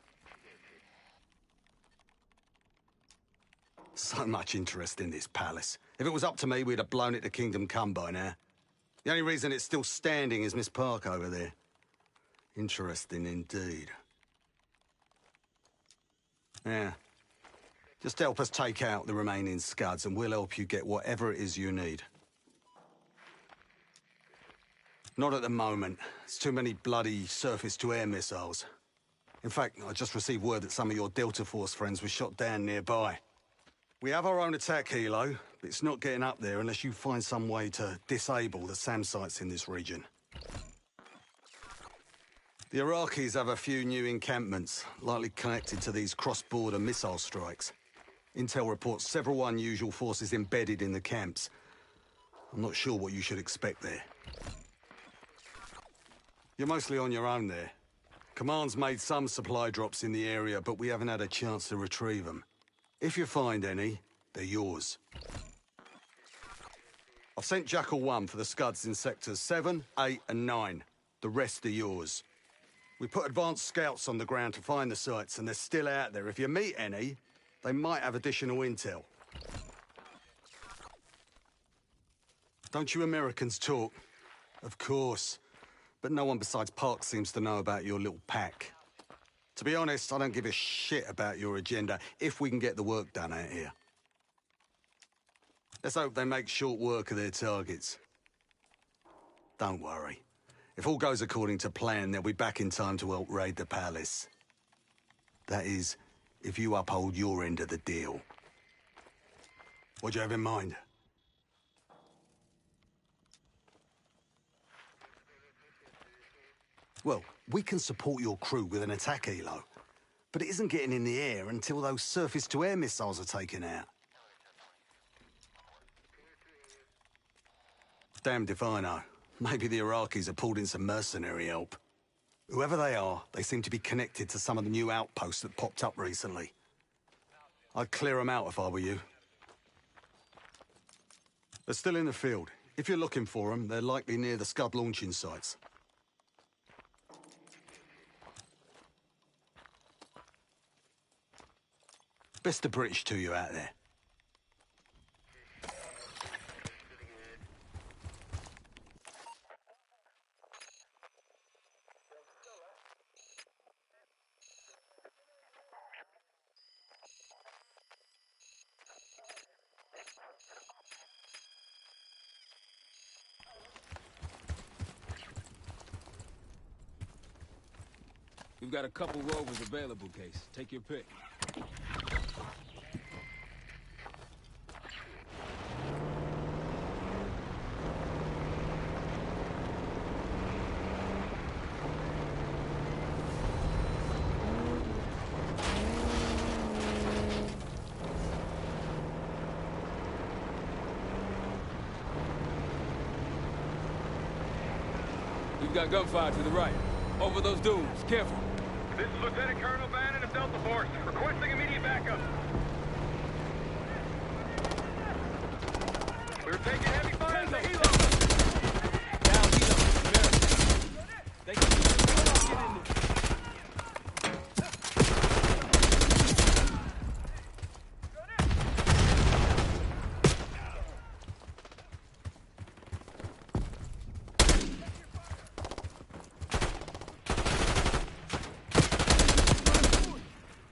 So much interest in this palace. If it was up to me, we'd have blown it to Kingdom Come by now. The only reason it's still standing is Miss Park over there. Interesting indeed. Yeah. Just help us take out the remaining Scuds and we'll help you get whatever it is you need. Not at the moment. It's too many bloody surface-to-air missiles. In fact, I just received word that some of your Delta Force friends were shot down nearby. We have our own attack helo, but it's not getting up there unless you find some way to disable the SAM sites in this region. The Iraqis have a few new encampments, likely connected to these cross-border missile strikes. Intel reports several unusual forces embedded in the camps. I'm not sure what you should expect there. You're mostly on your own there. Command's made some supply drops in the area, but we haven't had a chance to retrieve them. If you find any, they're yours. I've sent Jackal 1 for the Scuds in sectors 7, 8, and 9. The rest are yours. We put advanced scouts on the ground to find the sites, and they're still out there. If you meet any, they might have additional intel. Don't you Americans talk? Of course. But no one besides Park seems to know about your little pack. To be honest, I don't give a shit about your agenda if we can get the work done out here. Let's hope they make short work of their targets. Don't worry. If all goes according to plan, they'll be back in time to help raid the palace. That is, if you uphold your end of the deal. What do you have in mind? Well, we can support your crew with an attack helo, but it isn't getting in the air until those surface-to-air missiles are taken out. Damned if I know. Maybe the Iraqis have pulled in some mercenary help. Whoever they are, they seem to be connected to some of the new outposts that popped up recently. I'd clear them out if I were you. They're still in the field. If you're looking for them, they're likely near the Scud launching sites. Best of British to you out there. We've got a couple rovers available, Case. Take your pick. We've got gunfire to the right. Over those dunes. Careful. This is Lieutenant Colonel Bannon of Delta Force, requesting immediate backup. We're taking heavy fire on the helo. Down helo. They can get in there.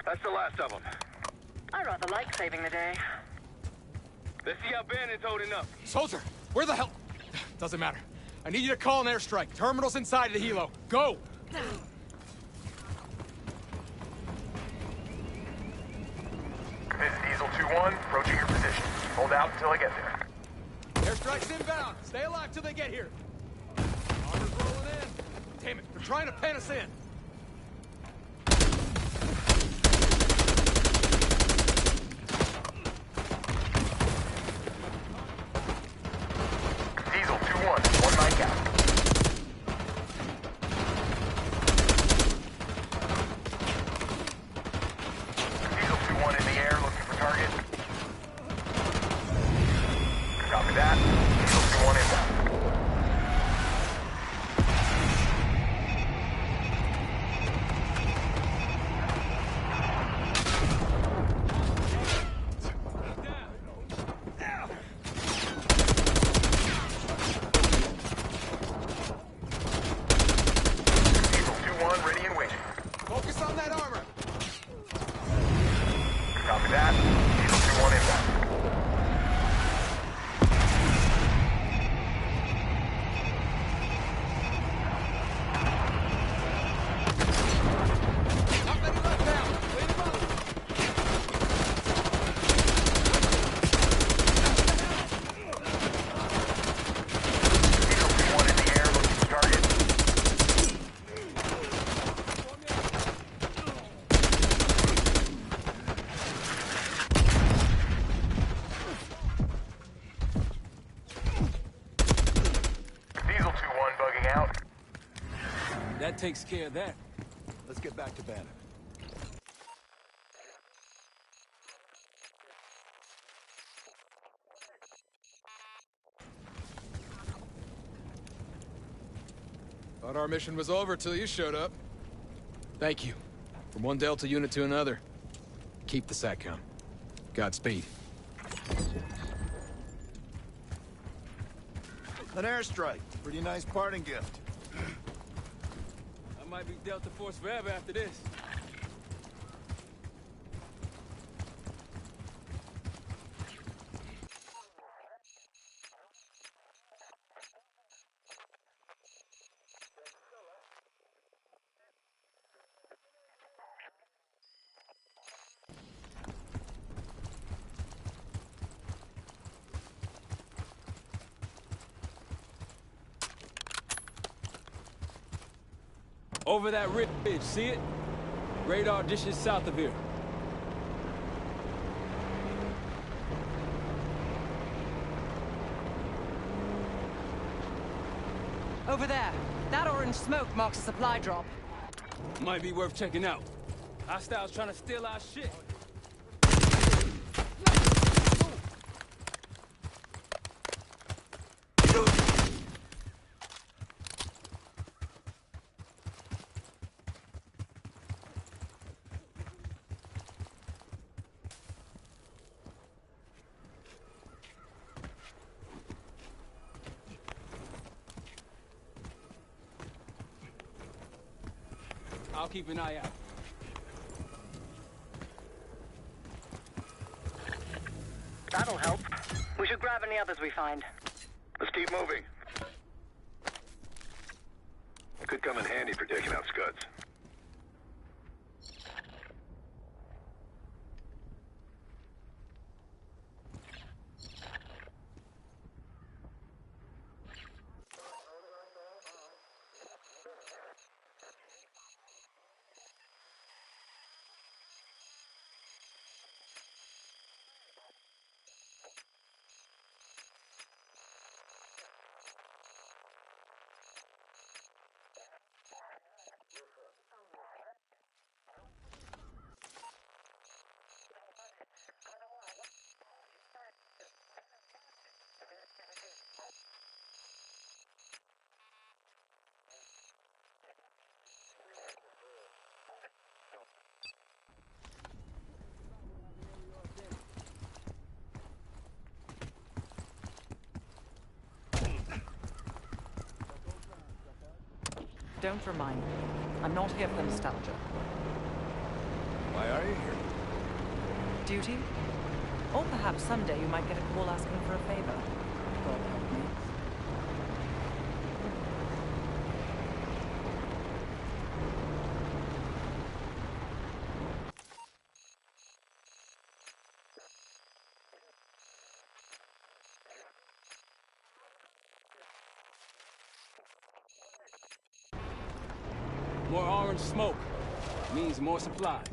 That's the last of them. I rather like saving the day. Let's see how Bannon's holding up. Soldier, where the hell? Doesn't matter. I need you to call an airstrike. Terminal's inside the helo. Go! This is Diesel 2-1, approaching your position. Hold out until I get there. Airstrike's inbound. Stay alive till they get here. Armor's rolling in. Damn it, they're trying to pen us in. Diesel 2-1, one mic out. Diesel 2-1 in the air, looking for target. Copy that. Diesel 2-1 inbound. Diesel 2-1 ready and waiting. Focus on that armor. Copy that. Diesel 2-1 inbound. Diesel 2-1 bugging out. That takes care of that. Let's get back to Banner. Thought our mission was over till you showed up. Thank you. From one Delta unit to another. Keep the SATCOM. Godspeed. An airstrike. Pretty nice parting gift. I might be Delta Force forever after this. Over that ridge, see it? Radar dishes south of here. Over there. That orange smoke marks a supply drop. Might be worth checking out. Hostiles trying to steal our shit. I'll keep an eye out. That'll help. We should grab any others we find. Let's keep moving. Could come in handy for taking out Scuds. Don't remind me. I'm not here for nostalgia. Why are you here? Duty? Or perhaps someday you might get a call asking for a favor. God help me. More orange smoke means more supplies.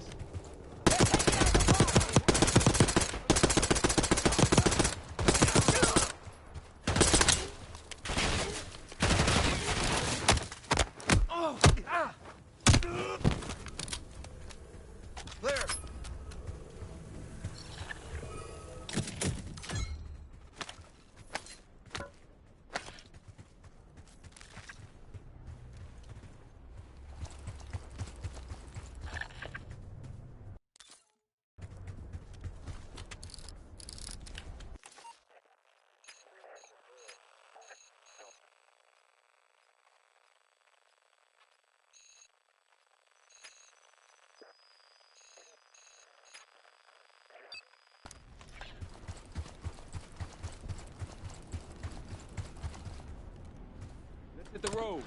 Clear. Let's hit the road.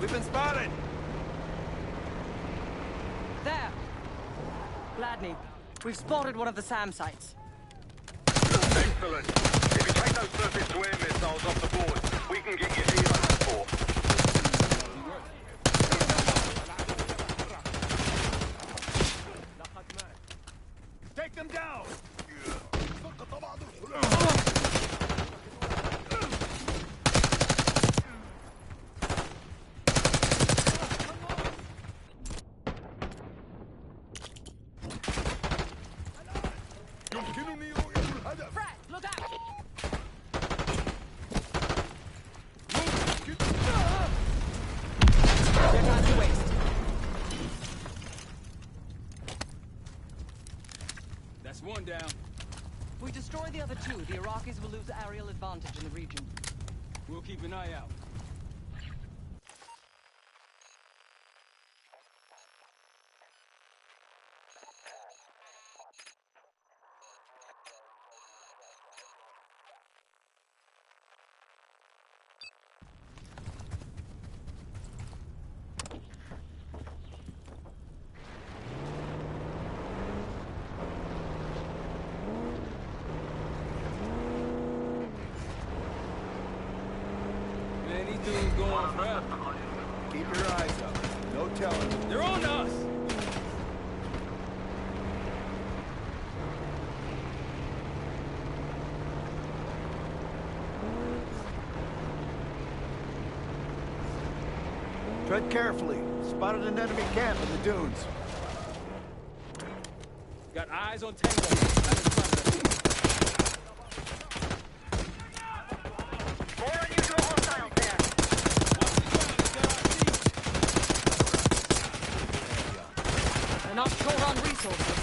We've been spotted. There! Gladney, we've spotted one of the SAM sites. Excellent. If you take those surface-to-air missiles off the board, we can get you helo support. Take them down! Fred, look out! They're not to waste. That's one down. If we destroy the other two, the Iraqis will lose aerial advantage in the region. We'll keep an eye out. Man, these dudes going forever. Keep your eyes up. No telling. They're on us! Tread carefully. Spotted an enemy camp in the dunes. Got eyes on Tango. More unusual hostiles there. They're not short on resources.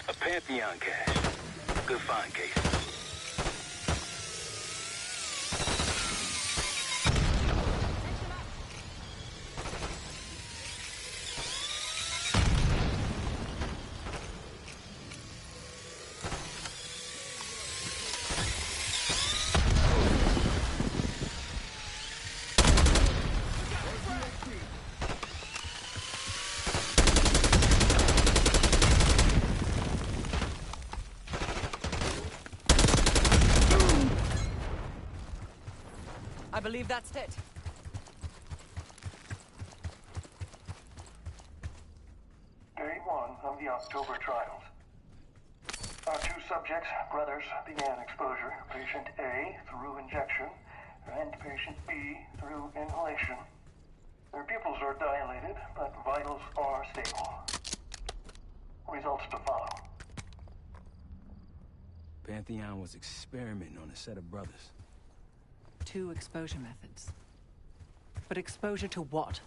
A Pantheon cache. Good find, Case. believe that's it. Day 1 of the October trials. Our 2 subjects, brothers, began exposure. Patient A through injection, and patient B through inhalation. Their pupils are dilated, but vitals are stable. Results to follow. Pantheon was experimenting on a set of brothers. 2 exposure methods. But exposure to what?